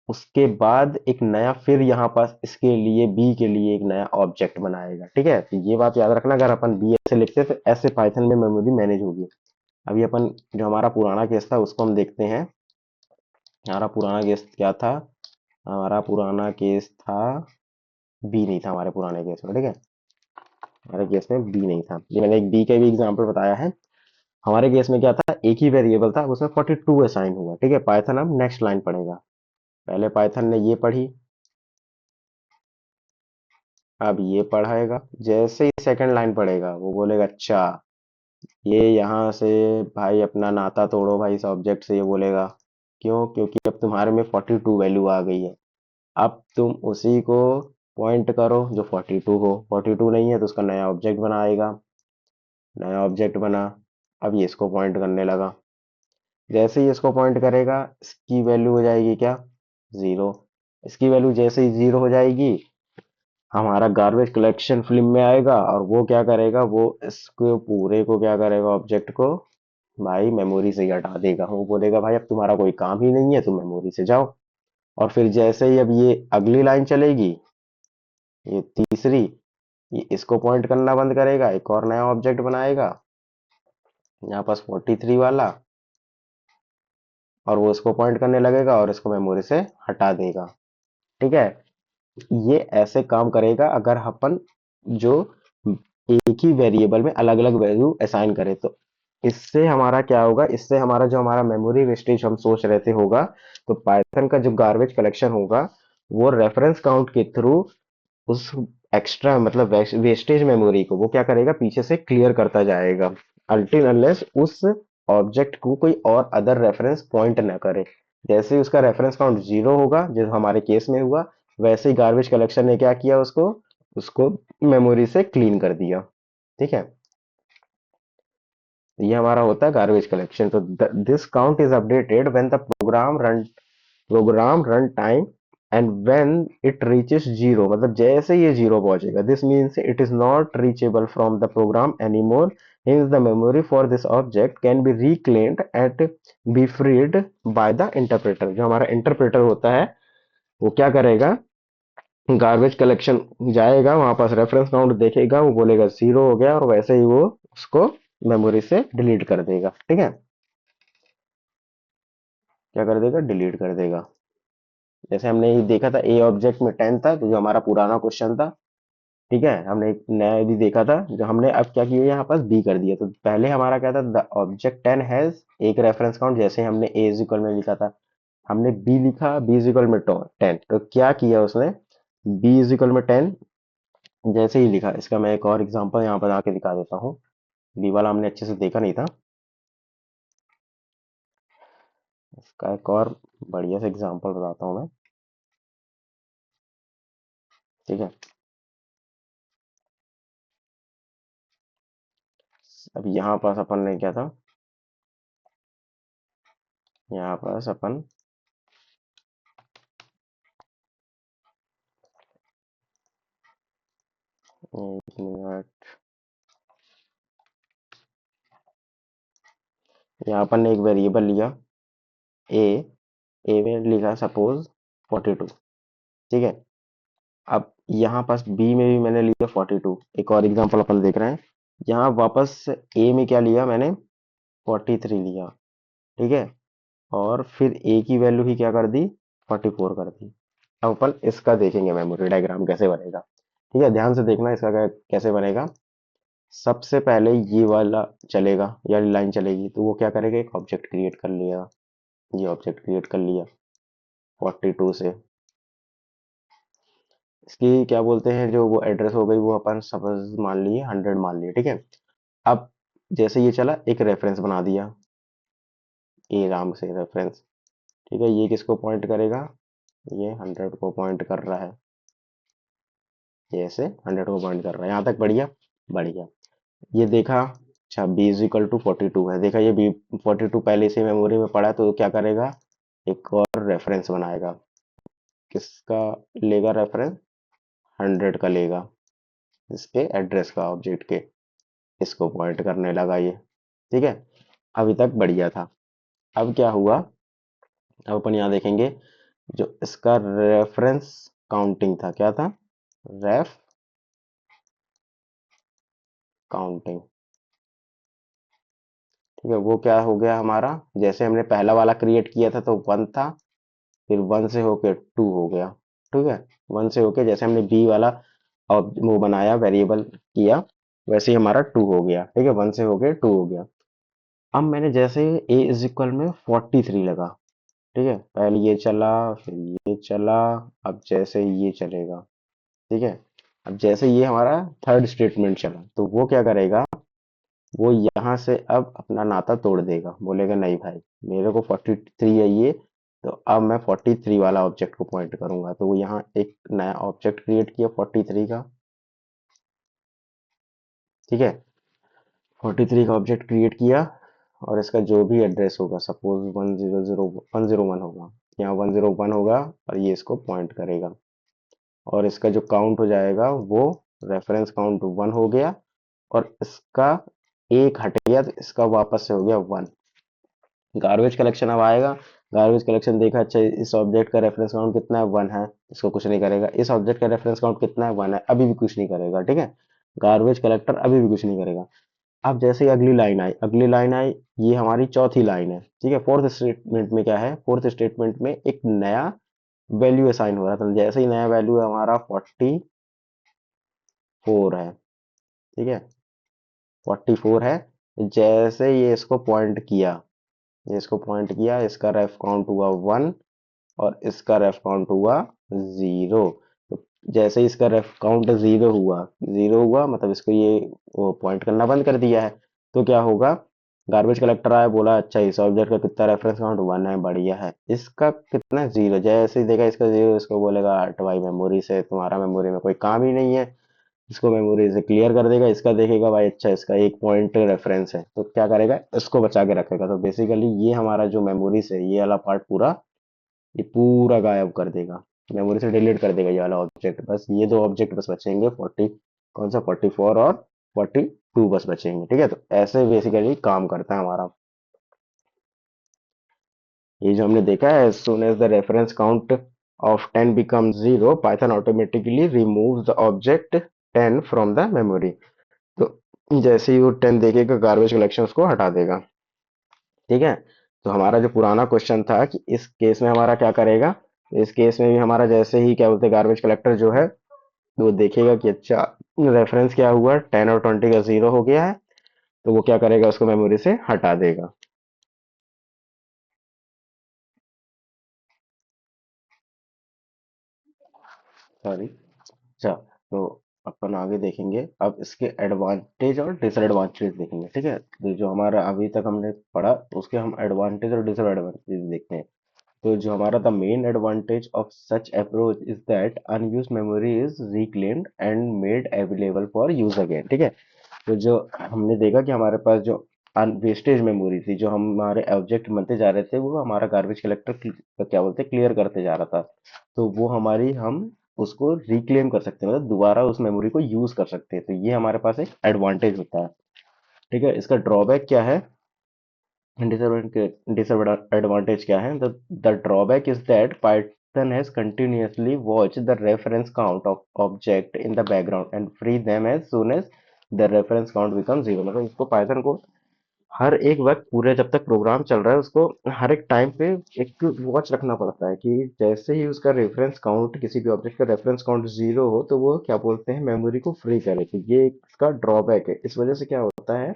उसके बाद एक नया, फिर यहाँ पास इसके लिए बी के लिए एक नया ऑब्जेक्ट बनाएगा, ठीक है। तो ये बात याद रखना, अगर अपन बी ऐसे लिखते तो ऐसे पाइथन में मेमोरी मैनेज होगी। अभी अपन जो हमारा पुराना केस था उसको हम देखते हैं। हमारा पुराना केस क्या था? हमारा पुराना केस था, बी नहीं था हमारे पुराने केस में, ठीक है। हमारे केस में बी नहीं था, ये मैंने एक बी का भी एग्जांपल बताया है। हमारे केस में क्या था, एक ही वेरिएबल था, उसमें 42 असाइन हुआ। ठीक है, पाइथन अब नेक्स्ट लाइन पढ़ेगा। पहले पाइथन ने ये पढ़ी, अब ये पढ़ाएगा। जैसे ही सेकंड लाइन पढ़ेगा वो बोलेगा अच्छा, ये यहाँ से भाई अपना नाता तोड़ो भाई इस ऑब्जेक्ट से, ये बोलेगा। क्यों? क्योंकि अब तुम्हारे में 42 वैल्यू आ गई है। अब तुम उसी को पॉइंट करो जो 42 हो। 42 नहीं है तो उसका नया ऑब्जेक्ट बनाएगा। नया ऑब्जेक्ट बना, अब ये इसको पॉइंट करने लगा। जैसे ही इसको पॉइंट करेगा, इसकी वैल्यू हो जाएगी क्या, जीरो। इसकी वैल्यू जैसे ही जीरो हो जाएगी, हमारा गार्बेज कलेक्शन फिल्म में आएगा, और वो क्या करेगा, वो इसको पूरे को क्या करेगा, ऑब्जेक्ट को भाई मेमोरी से ही हटा देगा। वो बोलेगा भाई अब तुम्हारा कोई काम ही नहीं है, तुम मेमोरी से जाओ। और फिर जैसे ही अब ये अगली लाइन चलेगी, ये तीसरी, ये इसको पॉइंट करना बंद करेगा, एक और नया ऑब्जेक्ट बनाएगा यहाँ पास 43 वाला, और वो इसको पॉइंट करने लगेगा और इसको मेमोरी से हटा देगा। ठीक है, ये ऐसे काम करेगा अगर अपन जो एक ही वेरिएबल में अलग अलग वैल्यू असाइन करें तो। इससे हमारा क्या होगा, इससे हमारा जो हमारा मेमोरी वेस्टेज हम सोच रहे थे होगा, तो पाइथन का जो गार्बेज कलेक्शन होगा वो रेफरेंस काउंट के थ्रू उस एक्स्ट्रा मतलब वेस्टेज मेमोरी को वो क्या करेगा, पीछे से क्लियर करता जाएगा, अल्टिल अनलेस उस ऑब्जेक्ट को कोई और अदर रेफरेंस पॉइंट ना करे। जैसे ही उसका रेफरेंस काउंट जीरो होगा, जो हमारे केस में हुआ, वैसे ही गार्बेज कलेक्शन ने क्या किया, उसको उसको मेमोरी से क्लीन कर दिया। ठीक है, ये हमारा होता है गार्बेज कलेक्शन। तो this count is updated when the program run time and when it reaches zero, मतलब जैसे ये जीरो पहुंचेगा, this means it is not reachable from the program any more, hence the memory for this object can be reclaimed and be freed by the interpreter। जो हमारा interpreter होता है वो क्या करेगा, गार्बेज कलेक्शन जाएगा, वहां पास रेफरेंस काउंट देखेगा, वो बोलेगा जीरो हो गया, और वैसे ही वो उसको मेमोरी से डिलीट कर देगा। ठीक है, क्या कर देगा, डिलीट कर देगा। जैसे हमने ये देखा था ए ऑब्जेक्ट में 10 था, तो जो हमारा पुराना क्वेश्चन था। ठीक है, हमने एक नया भी देखा था, जो हमने अब क्या किया, यहाँ पास बी कर दिया। तो पहले हमारा क्या था, द ऑब्जेक्ट 10 हैज एक रेफरेंस काउंट, जैसे हमने ए इज इक्वल में लिखा था, हमने बी लिखा, बी इज इक्वल में 10। तो क्या किया उसने, बी इज इक्वल में 10 जैसे ही लिखा, इसका मैं एक और एग्जांपल यहाँ पर आके दिखा देता हूँ। बी वाला हमने अच्छे से देखा नहीं था, इसका एक और बढ़िया से एग्जांपल बताता हूँ मैं। ठीक है, अब यहाँ पास अपन ने क्या था, यहाँ पास अपन एक मिनट, यहाँ अपन ने एक वेरिएबल लिया ए, ए में लिखा सपोज 42। ठीक है, अब यहाँ पास बी में भी मैंने लिया 42। एक और एग्जांपल अपन देख रहे हैं, यहाँ वापस ए में क्या लिया मैंने, 43 लिया। ठीक है, और फिर ए की वैल्यू ही क्या कर दी, 44 कर दी। अब अपन इसका देखेंगे मेमोरी डायग्राम कैसे बनेगा। ठीक है, ध्यान से देखना इसका कैसे बनेगा। सबसे पहले ये वाला चलेगा, या लाइन चलेगी, तो वो क्या करेगा, एक ऑब्जेक्ट क्रिएट कर लिया। ये ऑब्जेक्ट क्रिएट कर लिया 42 से। इसकी क्या बोलते हैं, जो वो एड्रेस हो गई वो अपन सपोज मान लिए 100 मान लिए। ठीक है, अब जैसे ये चला, एक रेफरेंस बना दिया ए राम से रेफरेंस। ठीक है, ये किसको पॉइंट करेगा, ये 100 को पॉइंट कर रहा है, ये ऐसे 100 को पॉइंट कर रहा है। यहाँ तक बढ़िया, बढ़िया। ये देखा, अच्छा बी इज इक्वल टू 42 है, देखा ये बी 42 पहले से मेमोरी में पड़ा है, तो क्या करेगा, एक और रेफरेंस बनाएगा। किसका लेगा रेफरेंस, 100 का लेगा, इसके एड्रेस का, ऑब्जेक्ट के, इसको पॉइंट करने लगा ये। ठीक है, अभी तक बढ़िया था। अब क्या हुआ, अब अपन यहाँ देखेंगे, जो इसका रेफरेंस काउंटिंग था, क्या था, रेफ काउंटिंग। ठीक है, वो क्या हो गया हमारा, जैसे हमने पहला वाला क्रिएट किया था तो 1 था, फिर 1 से होके 2 हो गया। ठीक है, 1 से होके जैसे हमने बी वाला और वो बनाया वेरिएबल किया, वैसे ही हमारा 2 हो गया। ठीक है, 1 से होके 2 हो गया। अब मैंने जैसे a इज इक्वल में 43 लगा, ठीक है, पहले ये चला, फिर ये चला, अब जैसे ये चलेगा, ठीक है, अब जैसे ये हमारा थर्ड स्टेटमेंट चला तो वो क्या करेगा, वो यहाँ से अब अपना नाता तोड़ देगा, बोलेगा नहीं भाई, मेरे को 43 है ये, तो अब मैं 43 वाला ऑब्जेक्ट को पॉइंट करूंगा, तो वो यहाँ एक नया ऑब्जेक्ट क्रिएट किया 43 का, ठीक है, 43 का ऑब्जेक्ट क्रिएट किया, और इसका जो भी एड्रेस होगा, सपोज 100 101 होगा, यहाँ 101 होगा, और ये इसको पॉइंट करेगा, और इसका जो काउंट हो जाएगा वो रेफरेंस काउंट 1 हो गया, और इसका एक हट गया तो इसका वापस से हो गया 1। गार्बेज कलेक्शन अब आएगा, गार्बेज कलेक्शन देखा, अच्छा इस ऑब्जेक्ट का रेफरेंस काउंट कितना है, 1 है, इसको कुछ नहीं करेगा, इस ऑब्जेक्ट का रेफरेंस काउंट कितना है, 1 है, अभी भी कुछ नहीं करेगा, ठीक है, गार्बेज कलेक्टर अभी भी कुछ नहीं करेगा। अब जैसे ही अगली लाइन आई, अगली लाइन आई, ये हमारी चौथी लाइन है, ठीक है, फोर्थ स्टेटमेंट में क्या है, फोर्थ स्टेटमेंट में एक नया वैल्यू असाइन हो रहा था, जैसे ही नया वैल्यू हमारा 44 है, ठीक है, 44 है, जैसे ये इसको पॉइंट किया, ये इसको पॉइंट किया, इसका रेफ काउंट हुआ 1, और इसका रेफ काउंट हुआ 0। तो जैसे ही इसका रेफ काउंट 0 हुआ मतलब इसको ये वो पॉइंट करना बंद कर दिया है, तो क्या होगा, गार्बेज कलेक्टर आया, बोला अच्छा इस ऑब्जेक्ट का कितना रेफरेंस काउंट 1 है, बढ़िया है, इसका कितना 0, जैसे ही देखा इसका 0, इसको बोलेगा हट भाई मेमोरी से, तुम्हारा मेमोरी में कोई काम ही नहीं है, इसको मेमोरी से क्लियर कर देगा, इसका देखेगा भाई अच्छा इसका एक पॉइंट रेफरेंस है, तो क्या करेगा, इसको बचा के रखेगा, तो बेसिकली ये हमारा जो मेमोरी से ये वाला पार्ट पूरा, ये पूरा गायब कर देगा, मेमोरी से डिलीट कर देगा ये वाला ऑब्जेक्ट, बस ये दो ऑब्जेक्ट बस बचेंगे, 40, कौन सा 44 और 42 बस बचेंगे, ठीक है, तो ऐसे बेसिकली काम करता है हमारा, ये जो हमने देखा है, as soon as the reference count of 10 becomes 0, Python automatically removes the object 10 from the memory। तो जैसे ही वो 10 देखेगा गार्बेज कलेक्शन उसको हटा देगा, ठीक है, तो हमारा जो पुराना क्वेश्चन था कि इस केस में हमारा क्या करेगा, तो इस केस में भी हमारा जैसे ही क्या बोलते हैं गार्बेज कलेक्टर जो है, वो देखेगा कि अच्छा रेफरेंस क्या हुआ, 10 और 20 का 0 हो गया है, तो वो क्या करेगा, उसको मेमोरी से हटा देगा। सॉरी, अच्छा, तो अपन आगे देखेंगे, अब इसके एडवांटेज और डिसएडवांटेज देखेंगे, ठीक है, तो जो हमारा अभी तक हमने पढ़ा उसके हम एडवांटेज और डिसएडवांटेज देखते हैं। तो जो हमारा the main advantage of such approach is that unused memory is reclaimed and made available for use again, ठीक है, तो जो हमने देखा कि हमारे पास जो वेस्टेज मेमोरी थी, जो हमारे ऑब्जेक्ट बनते जा रहे थे, वो हमारा गार्बेज कलेक्टर क्या बोलते हैं क्लियर करते जा रहा था, तो वो हमारी हम उसको रिक्लेम कर सकते हैं, मतलब दोबारा उस मेमोरी को यूज कर सकते हैं, तो ये हमारे पास एक एडवांटेज होता है, ठीक है, इसका ड्रॉबैक क्या है, disadvantage क्या है, the drawback is that Python has continuously watched the reference count of object in the background and free them as soon as the reference count becomes 0, मतलब इसको Python को हर एक वक्त पूरे जब तक प्रोग्राम चल रहा है उसको हर एक टाइम पे एक वॉच रखना पड़ता है कि जैसे ही उसका रेफरेंस काउंट, किसी भी ऑब्जेक्ट का रेफरेंस काउंट 0 हो तो वो क्या बोलते हैं मेमोरी को फ्री करे, तो ये इसका ड्रॉबैक है, इस वजह से क्या होता है,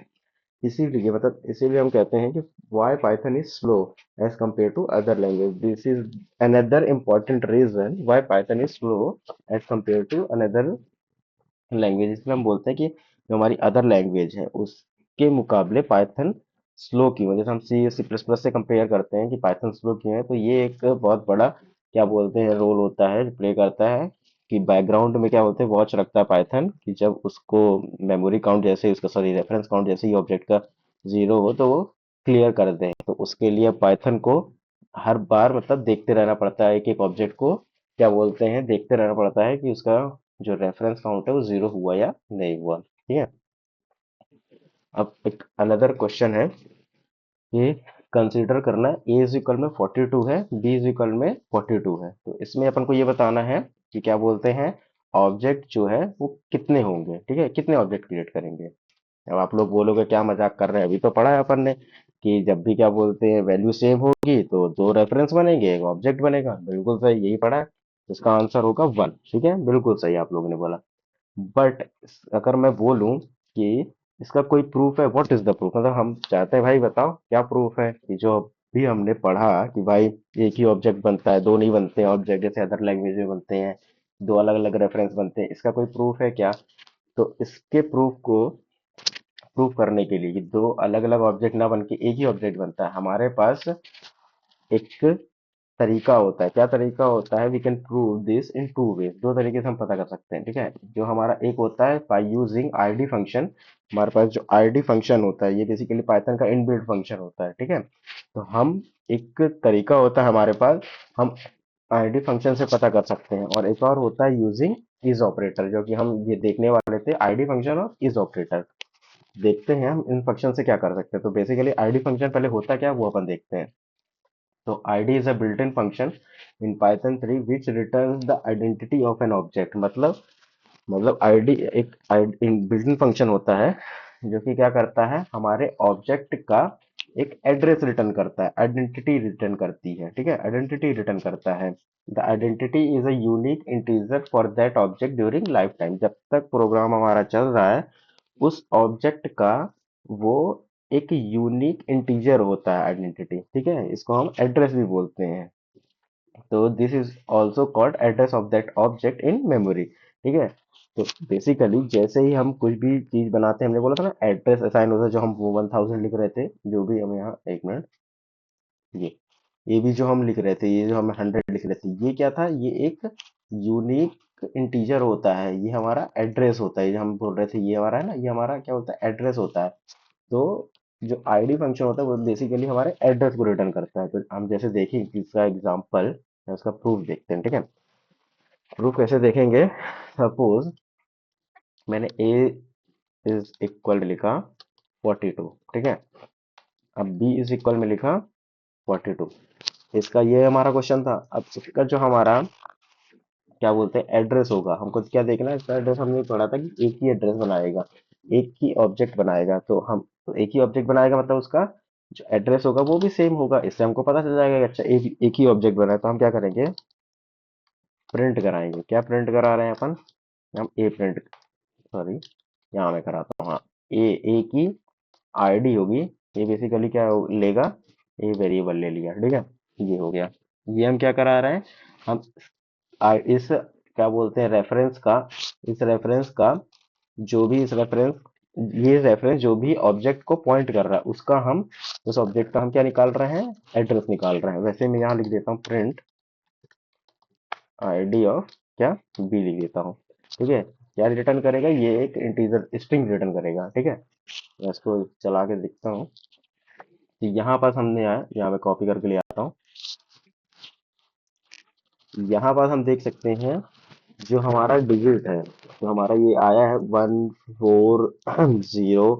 इसीलिए मतलब इसीलिए हम कहते हैं कि why Python is slow as compared to other language, this is another important reason why Python is slow as compared to another language, इसमें हम बोलते हैं कि जो हमारी अदर लैंग्वेज है उसके मुकाबले पाइथन स्लो क्यों है, जैसे हम सी सी प्लस प्लस से कंपेयर करते हैं कि पाइथन स्लो क्यों है, तो ये एक बहुत बड़ा क्या बोलते हैं रोल होता है, प्ले करता है, कि बैकग्राउंड में क्या बोलते हैं वॉच रखता है पाइथन, कि जब उसको मेमोरी काउंट जैसे ही उसका सॉरी रेफरेंस काउंट जैसे ही ऑब्जेक्ट का 0 हो तो वो क्लियर कर दें, तो उसके लिए पाइथन को हर बार मतलब देखते रहना पड़ता है, एक एक ऑब्जेक्ट को क्या बोलते हैं देखते रहना पड़ता है कि उसका जो रेफरेंस काउंट है वो 0 हुआ या नहीं हुआ, ठीक है। अब एक अनदर क्वेश्चन है कि कंसीडर करना ए इज इक्वल में 42 है, बी इज इक्वल में 42 है, तो इसमें अपन को ये बताना है कि क्या बोलते हैं ऑब्जेक्ट जो है वो कितने होंगे, ठीक है, कितने ऑब्जेक्ट क्रिएट करेंगे। अब आप लोग बोलोगे क्या मजाक कर रहे हैं, अभी तो पढ़ा है अपन ने कि जब भी क्या बोलते हैं वैल्यू सेम होगी तो दो रेफरेंस बनेंगे, एक ऑब्जेक्ट बनेगा, बिल्कुल सही, यही पढ़ा है, इसका आंसर होगा 1, ठीक है, बिल्कुल सही आप लोगों ने बोला। बट अगर मैं बोलूं कि इसका कोई प्रूफ है? What is the proof? मतलब हम चाहते हैं भाई बताओ क्या प्रूफ है कि जो भी हमने पढ़ा कि भाई एक ही ऑब्जेक्ट बनता है, दो नहीं बनते ऑब्जेक्ट जैसे अदर लैंग्वेज में बनते हैं, दो अलग अलग रेफरेंस बनते हैं, इसका कोई प्रूफ है क्या? तो इसके प्रूफ को प्रूफ करने के लिए कि दो अलग अलग ऑब्जेक्ट ना बन के एक ही ऑब्जेक्ट बनता है, हमारे पास एक तरीका होता है। क्या तरीका होता है? We can prove this in two ways, दो तरीके से हम पता कर सकते हैं। ठीक है, जो हमारा एक होता है बाय यूजिंग आईडी फंक्शन। हमारे पास जो आईडी फंक्शन होता है ये बेसिकली पाइथन का इनबिल्ट फंक्शन होता है। ठीक है, तो हम एक तरीका होता है हमारे पास, हम आईडी फंक्शन से पता कर सकते हैं। और एक और होता है यूजिंग इज ऑपरेटर, जो कि हम ये देखने वाले थे, आईडी फंक्शन और इज ऑपरेटर। देखते हैं हम इन फंक्शन से क्या कर सकते हैं। तो बेसिकली आईडी फंक्शन पहले होता क्या है वो अपन देखते हैं। So id is a built-in function in Python 3 which returns the identity of an object। मतलब id एक बिल्ट इन फंक्शन होता है जो कि क्या करता है, हमारे ऑब्जेक्ट का एक एड्रेस रिटर्न करता है, आइडेंटिटी रिटर्न करती है। ठीक है, आइडेंटिटी रिटर्न करता है। The identity is a unique integer for that object during life time. जब तक प्रोग्राम हमारा चल रहा है उस ऑब्जेक्ट का वो एक यूनिक इंटीजर होता है आइडेंटिटी। ठीक है, इसको हम एड्रेस भी बोलते हैं। तो this is also called address of that object in memory. ठीक है, तो बेसिकली जैसे ही हम कुछ भी चीज बनाते हैं, हमने बोला था ना एड्रेस असाइन होता है, जो हम 1000 लिख रहे थे, जो भी हम यहाँ एक मिनट, ये ये भी जो हम लिख रहे थे, ये जो हम 100 लिख रहे थे, ये क्या था? ये एक यूनिक इंटीजर होता है, ये हमारा एड्रेस होता है। ये जो हम बोल रहे थे ये हमारा है ना, ये हमारा क्या होता है? एड्रेस होता है। तो जो आईडी फंक्शन होता है वो बेसिकली हमारे एड्रेस को रिटर्न करता है। तो हम जैसे देखें इसका एग्जांपल, उसका प्रूफ देखते हैं। ठीक है, प्रूफ कैसे देखेंगे? सपोज मैंने a इज इक्वल लिखा 42। ठीक है, अब b इज इक्वल में लिखा 42। इसका ये हमारा क्वेश्चन था। अब इसका जो हमारा क्या बोलते हैं एड्रेस होगा, हमको क्या देखना है? इसका एड्रेस हमने पढ़ा था कि एक ही एड्रेस बनाएगा, एक ही ऑब्जेक्ट बनाएगा। तो हम तो एक ही ऑब्जेक्ट बनाएगा मतलब उसका जो एड्रेस होगा वो भी सेम होगा। इससे हमको पता चल जाएगा कि अच्छा एक ही ऑब्जेक्ट बना है। तो हम क्या करेंगे? प्रिंट कराएंगे। क्या प्रिंट करा रहे हैं अपन? हम ए प्रिंट, सॉरी यहाँ मैं कराता हूँ। हाँ, ए की आईडी होगी। ये बेसिकली क्या लेगा? ए वेरिएबल ले लिया। ठीक है, ये हो गया। ये हम क्या करा रहे हैं? हम इस क्या बोलते हैं रेफरेंस का, इस रेफरेंस का जो भी इस रेफरेंस ये रेफरेंस जो भी ऑब्जेक्ट को पॉइंट कर रहा है उसका हम, उस ऑब्जेक्ट का हम क्या निकाल रहे हैं? एड्रेस निकाल रहे हैं। वैसे मैं यहाँ लिख देता हूँ प्रिंट आईडी ऑफ क्या, बी लिख देता हूँ। ठीक है, क्या रिटर्न करेगा? ये एक इंटीजर स्ट्रिंग रिटर्न करेगा। ठीक है, मैं इसको चला के देखता हूँ। तो यहाँ पास हमने आया, यहाँ मैं कॉपी करके ले आता हूँ। यहाँ पास हम देख सकते हैं जो हमारा डिजिट है, तो हमारा ये आया है 140।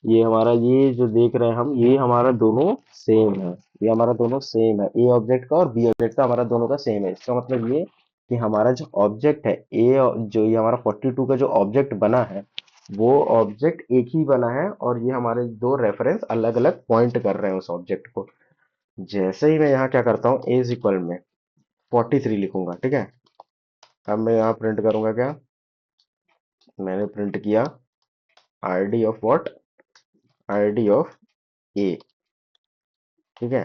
ये हमारा ये जो देख रहे हैं हम, ये हमारा दोनों सेम है। ये हमारा दोनों सेम है, ए ऑब्जेक्ट का और बी ऑब्जेक्ट का हमारा दोनों का सेम है। इसका मतलब ये कि हमारा जो ऑब्जेक्ट है ए, जो ये हमारा 42 का जो ऑब्जेक्ट बना है वो ऑब्जेक्ट एक ही बना है, और ये हमारे दो रेफरेंस अलग अलग पॉइंट कर रहे हैं उस ऑब्जेक्ट को। जैसे ही मैं यहाँ क्या करता हूँ, ए इज इक्वल में 43 लिखूंगा। ठीक है, अब मैं यहाँ प्रिंट करूंगा क्या? मैंने प्रिंट किया ID of what, ID of A. ठीक है,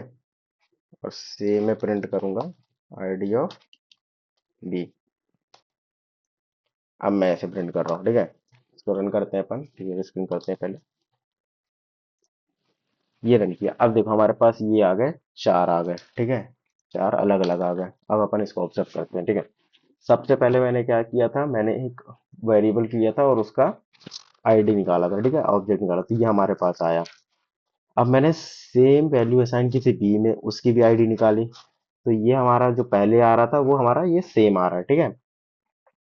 और सेम में प्रिंट करूंगा आईडी ऑफ बी। अब मैं ऐसे प्रिंट कर रहा हूँ। ठीक है, इसको रन करते हैं अपन, क्लियर स्क्रीन करते हैं पहले। ये रन किया। अब देखो हमारे पास ये आ गए, चार आ गए। ठीक है, चार अलग अलग आ गए। अब अपन इसको ऑब्जर्व करते हैं। ठीक है, सबसे पहले मैंने क्या किया था? मैंने एक वेरिएबल किया था और उसका आईडी निकाला था। ठीक है, ऑब्जेक्ट निकाला, तो ये हमारे पास आया। अब मैंने सेम वैल्यू असाइन की थी बी में, उसकी भी आईडी निकाली। तो ये हमारा जो पहले आ रहा था वो हमारा ये सेम आ रहा है। ठीक है,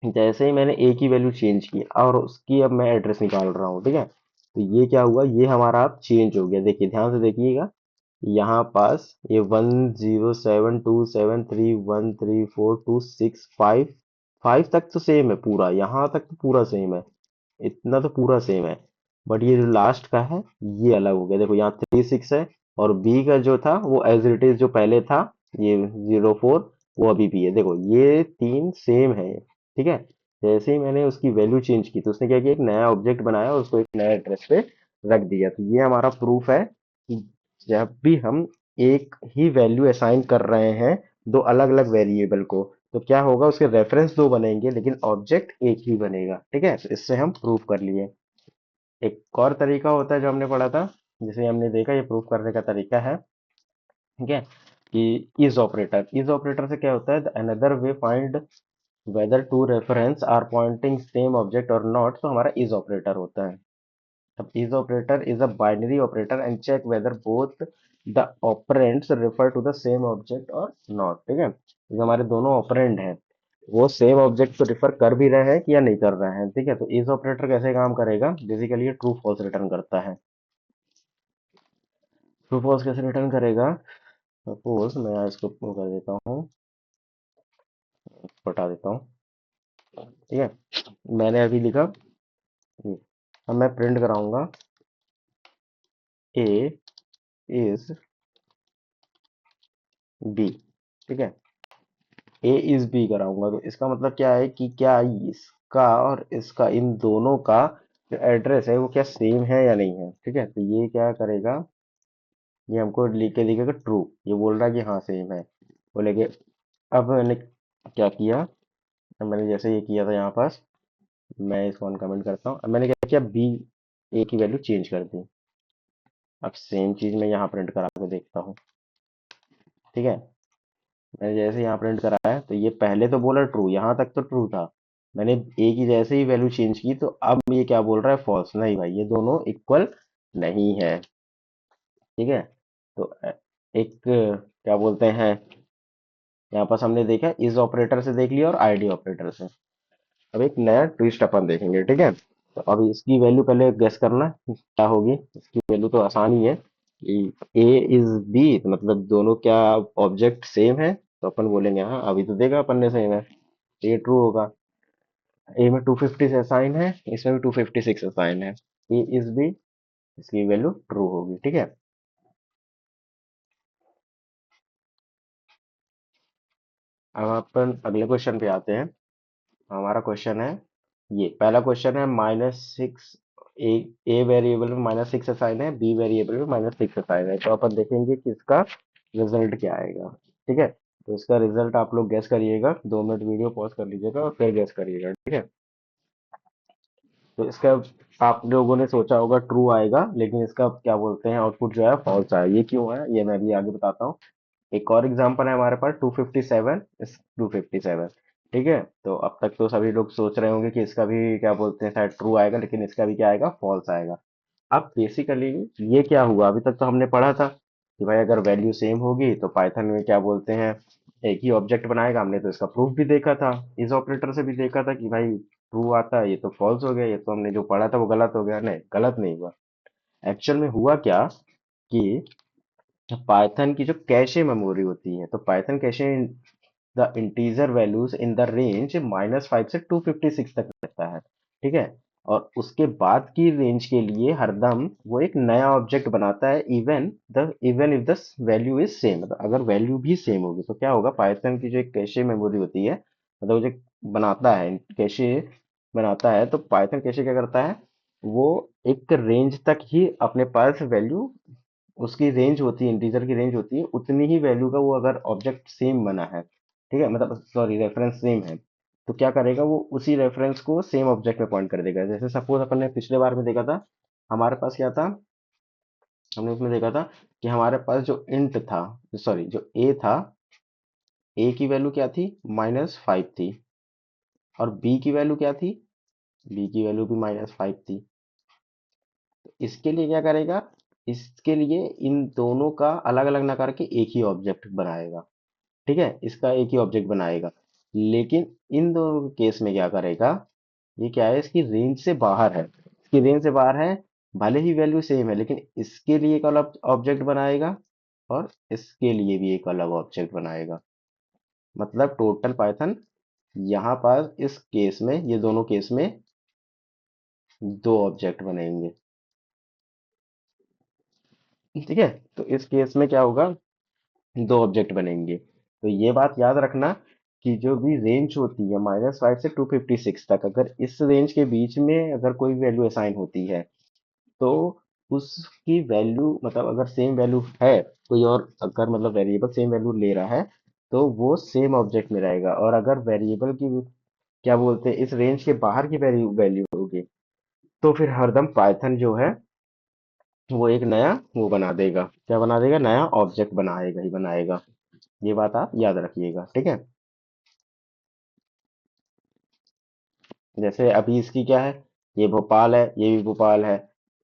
जैसे ही मैंने ए की वैल्यू चेंज की और उसकी अब मैं एड्रेस निकाल रहा हूँ। ठीक है, तो ये क्या हुआ? ये हमारा अब चेंज हो गया। देखिए ध्यान से देखिएगा, यहाँ पास ये 10723134265 फाइव तक तो सेम है पूरा, यहाँ तक तो पूरा सेम है, इतना तो पूरा सेम है। बट ये जो लास्ट का है ये अलग हो गया। देखो यहाँ 36 है, और बी का जो था वो एज इट इज जो पहले था, ये 04, वो अभी भी है। देखो ये तीन सेम है। ठीक है, जैसे ही मैंने उसकी वैल्यू चेंज की तो उसने क्या किया, एक नया ऑब्जेक्ट बनाया और उसको एक नया एड्रेस पे रख दिया। तो ये हमारा प्रूफ है कि जब भी हम एक ही वैल्यू असाइन कर रहे हैं दो अलग अलग वेरिएबल को, तो क्या होगा, उसके रेफरेंस दो बनेंगे लेकिन ऑब्जेक्ट एक ही बनेगा। ठीक है, तो इससे हम प्रूफ कर लिए। एक और तरीका होता है जो हमने पढ़ा था, जिसे हमने देखा, ये प्रूफ करने का तरीका है। ठीक है, कि इज ऑपरेटर से क्या होता है, another way find whether two reference are pointing same object और नॉट, तो हमारा इज ऑपरेटर होता है। अब is operator is a binary operator and check whether both the operands refer to the same object और नॉट। ठीक है, जो हमारे दोनों ऑपरेंड हैं वो सेम ऑब्जेक्ट को रिफर कर भी रहे हैं कि या नहीं कर रहे हैं। ठीक है, तो इज ऑपरेटर कैसे काम करेगा, बेसिकली ये ट्रू फॉल्स रिटर्न करता है। ट्रू फॉल्स कैसे रिटर्न करेगा, सपोज मैं इसको वो कर देता हूँ, बता देता हूँ। ठीक है, मैंने अभी लिखा ये, अब मैं प्रिंट कराऊंगा ए इज बी। ठीक है, ए इज बी कराऊंगा तो इसका मतलब क्या है कि क्या इसका और इसका, इन दोनों का जो एड्रेस है वो क्या सेम है या नहीं है। ठीक है, तो ये क्या करेगा, ये हमको लिख के दिखेगा ट्रू, ये बोल रहा है कि हाँ सेम है, बोलेगे। अब मैंने क्या किया, अब मैंने जैसे ये किया था यहाँ पास, मैं इसको अनकमेंट करता हूँ। अब मैंने क्या किया, बी ए की वैल्यू चेंज कर दी। अब सेम चीज मैं यहाँ प्रिंट करा के देखता हूँ। ठीक है, मैंने जैसे यहाँ प्रिंट कराया तो ये पहले तो बोला ट्रू, यहाँ तक तो ट्रू था। मैंने ए की जैसे ही वैल्यू चेंज की तो अब ये क्या बोल रहा है, फॉल्स। नहीं भाई, ये दोनों इक्वल नहीं है। ठीक है, तो एक क्या बोलते हैं, यहाँ पास हमने देखा इस ऑपरेटर से देख लिया और आईडी ऑपरेटर से। अब एक नया ट्विस्ट अपन देखेंगे। ठीक है, तो अब इसकी वैल्यू पहले गेस करना क्या होगी। इसकी वैल्यू तो आसान ही है कि ए इज बी, तो मतलब दोनों क्या ऑब्जेक्ट सेम है, तो अपन बोलेंगे हाँ, अभी तो देखा अपन ने सेम है, तो ये ट्रू होगा। ए में 250 से साइन है, इसमें भी 256 से साइन है, ए इज बी, इसकी वैल्यू ट्रू होगी। ठीक है, अब अपन अगले क्वेश्चन पे आते हैं। हमारा क्वेश्चन है, ये पहला क्वेश्चन है, -6, ए ए वेरिएबल में -6 असाइन है, बी वेरिएबल में -6 असाइन है, तो अपन देखेंगे कि इसका रिजल्ट क्या आएगा। ठीक है, तो इसका रिजल्ट आप लोग गैस करिएगा, 2 मिनट वीडियो पॉज कर लीजिएगा और फिर गैस करिएगा। ठीक है, तो इसका आप लोगों ने सोचा होगा ट्रू आएगा, लेकिन इसका क्या बोलते हैं, आउटपुट जो है फॉल्स आया। ये क्यों है, ये मैं अभी आगे बताता हूँ। एक और एग्जांपल है हमारे पास, 257 इस 257। ठीक है, तो अब तक तो सभी लोग सोच रहे होंगे कि इसका भी क्या बोलते हैं शायद ट्रू आएगा, लेकिन इसका भी क्या आएगा, फॉल्स आएगा। अब बेसिकली ये क्या हुआ, अभी तक तो हमने पढ़ा था कि भाई अगर वैल्यू सेम होगी तो पाइथन में क्या बोलते हैं, एक ही ऑब्जेक्ट बनाएगा। हमने तो इसका प्रूफ भी देखा था, इस ऑपरेटर से भी देखा था कि भाई ट्रू आता है, ये तो फॉल्स हो गया, ये तो हमने जो पढ़ा था वो गलत हो गया। नहीं, गलत नहीं हुआ। एक्चुअल में हुआ क्या कि पाइथन की जो कैशे मेमोरी होती है, तो Python cache the integer values in the range -5 से 256 तक रहता है। ठीक है, और उसके बाद की रेंज के लिए हरदम वो एक नया ऑब्जेक्ट बनाता है, even if the value is same. मतलब अगर वैल्यू भी सेम होगी तो क्या होगा, पाइथन की जो एक कैशे मेमोरी होती है, मतलब वो जो बनाता है कैशे बनाता है, तो पाइथन कैशे क्या करता है, वो एक रेंज तक ही अपने पास वैल्यू, उसकी रेंज होती है, इंटीजर की रेंज होती है, उतनी ही वैल्यू का वो अगर ऑब्जेक्ट सेम बना है, ठीक है, मतलब सॉरी रेफरेंस सेम है, तो क्या करेगा, वो उसी रेफरेंस को सेम ऑब्जेक्ट में पॉइंट कर देगा। जैसे सपोज अपन ने पिछले बार में देखा था, हमारे पास क्या था, हमने उसमें देखा था कि हमारे पास जो इंट था, सॉरी जो ए था, ए की वैल्यू क्या थी, -5 थी, और बी की वैल्यू क्या थी, बी की वैल्यू भी -5 थी। इसके लिए क्या करेगा, इसके लिए इन दोनों का अलग अलग ना करके एक ही ऑब्जेक्ट बनाएगा। ठीक है, इसका एक ही ऑब्जेक्ट बनाएगा, लेकिन इन दोनों केस में क्या करेगा, ये क्या है, इसकी रेंज से बाहर है, इसकी रेंज से बाहर है, भले ही वैल्यू सेम है, लेकिन इसके लिए एक अलग ऑब्जेक्ट बनाएगा और इसके लिए भी एक अलग ऑब्जेक्ट बनाएगा। मतलब टोटल पाइथन यहाँ पास इस केस में, ये दोनों केस में दो ऑब्जेक्ट बनेंगे। ठीक है, तो इस केस में क्या होगा, दो ऑब्जेक्ट बनेंगे। तो ये बात याद रखना कि जो भी रेंज होती है -5 से 256 तक, अगर इस रेंज के बीच में अगर कोई वैल्यू असाइन होती है तो उसकी वैल्यू मतलब अगर सेम वैल्यू है, कोई और अगर मतलब वेरिएबल सेम वैल्यू ले रहा है तो वो सेम ऑब्जेक्ट में रहेगा। और अगर वेरिएबल की क्या बोलते हैं इस रेंज के बाहर की वैल्यू वैल्यू होगी तो फिर हरदम पाइथन जो है वो एक नया वो बना देगा, क्या बना देगा, नया ऑब्जेक्ट बनाएगा ही बनाएगा। ये बात आप याद रखिएगा, ठीक है। जैसे अभी इसकी क्या है, ये भोपाल है, ये भी भोपाल है,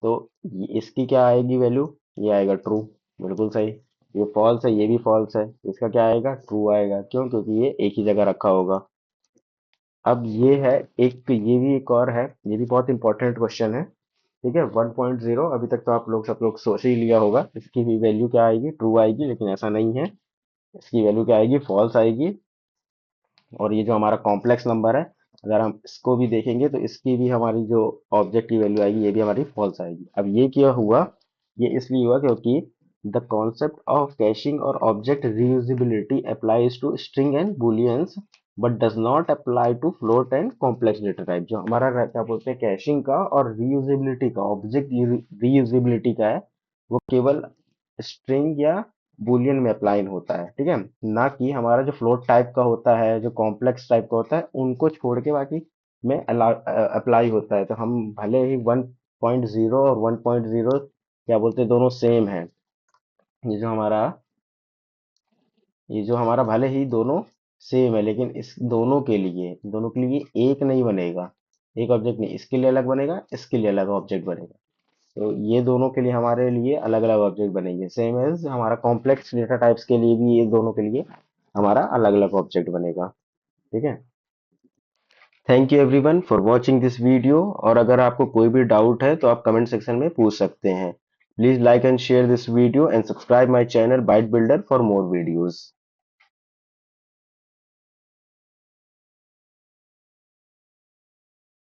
तो इसकी क्या आएगी वैल्यू, ये आएगा ट्रू, बिल्कुल सही। ये फॉल्स है, ये भी फॉल्स है, इसका क्या आएगा, ट्रू आएगा। क्यों, क्योंकि ये एक ही जगह रखा होगा। अब ये है एक, ये भी एक और है, ये भी बहुत इंपॉर्टेंट क्वेश्चन है, ठीक है। 1.0 अभी तक तो आप लोग सब लोग सोच ही लिया होगा, इसकी भी वैल्यू क्या आएगी, ट्रू आएगी, लेकिन ऐसा नहीं है। इसकी वैल्यू क्या आएगी, फॉल्स आएगी। और ये जो हमारा कॉम्प्लेक्स नंबर है, अगर हम इसको भी देखेंगे तो इसकी भी हमारी जो ऑब्जेक्ट की वैल्यू आएगी ये भी हमारी फॉल्स आएगी। अब ये क्या हुआ, ये इसलिए हुआ क्योंकि द कॉन्सेप्ट ऑफ कैशिंग और object reusability applies to string and booleans but does not apply to float and complex data type. जो हमारा क्या बोलते हैं कैशिंग का और रीयूजेबिलिटी का, ऑब्जेक्ट रीयूजेबिलिटी का है, वो केवल स्ट्रिंग या बूलियन में अप्लाई होता है, ठीक है। ना कि हमारा जो फ्लोट टाइप का होता है, जो कॉम्प्लेक्स टाइप का होता है, उनको छोड़ के बाकी में अप्लाई होता है। तो हम भले ही 1.0 और 1.0 क्या बोलते हैं दोनों सेम है, ये जो हमारा ये जो हमारा भले ही दोनों सेम है, लेकिन इस दोनों के लिए एक नहीं बनेगा, एक ऑब्जेक्ट नहीं, इसके लिए अलग बनेगा, इसके लिए अलग ऑब्जेक्ट बनेगा। तो ये दोनों के लिए हमारे लिए अलग अलग ऑब्जेक्ट बनेंगे, सेम एज हमारा कॉम्प्लेक्स डेटा टाइप्स के लिए भी ये दोनों के लिए हमारा अलग अलग ऑब्जेक्ट बनेगा, ठीक है। Thank you everyone for watching this video. और अगर आपको कोई भी डाउट है तो आप कमेंट सेक्शन में पूछ सकते हैं। Please like and share this video and subscribe my channel Byte Builder for more videos.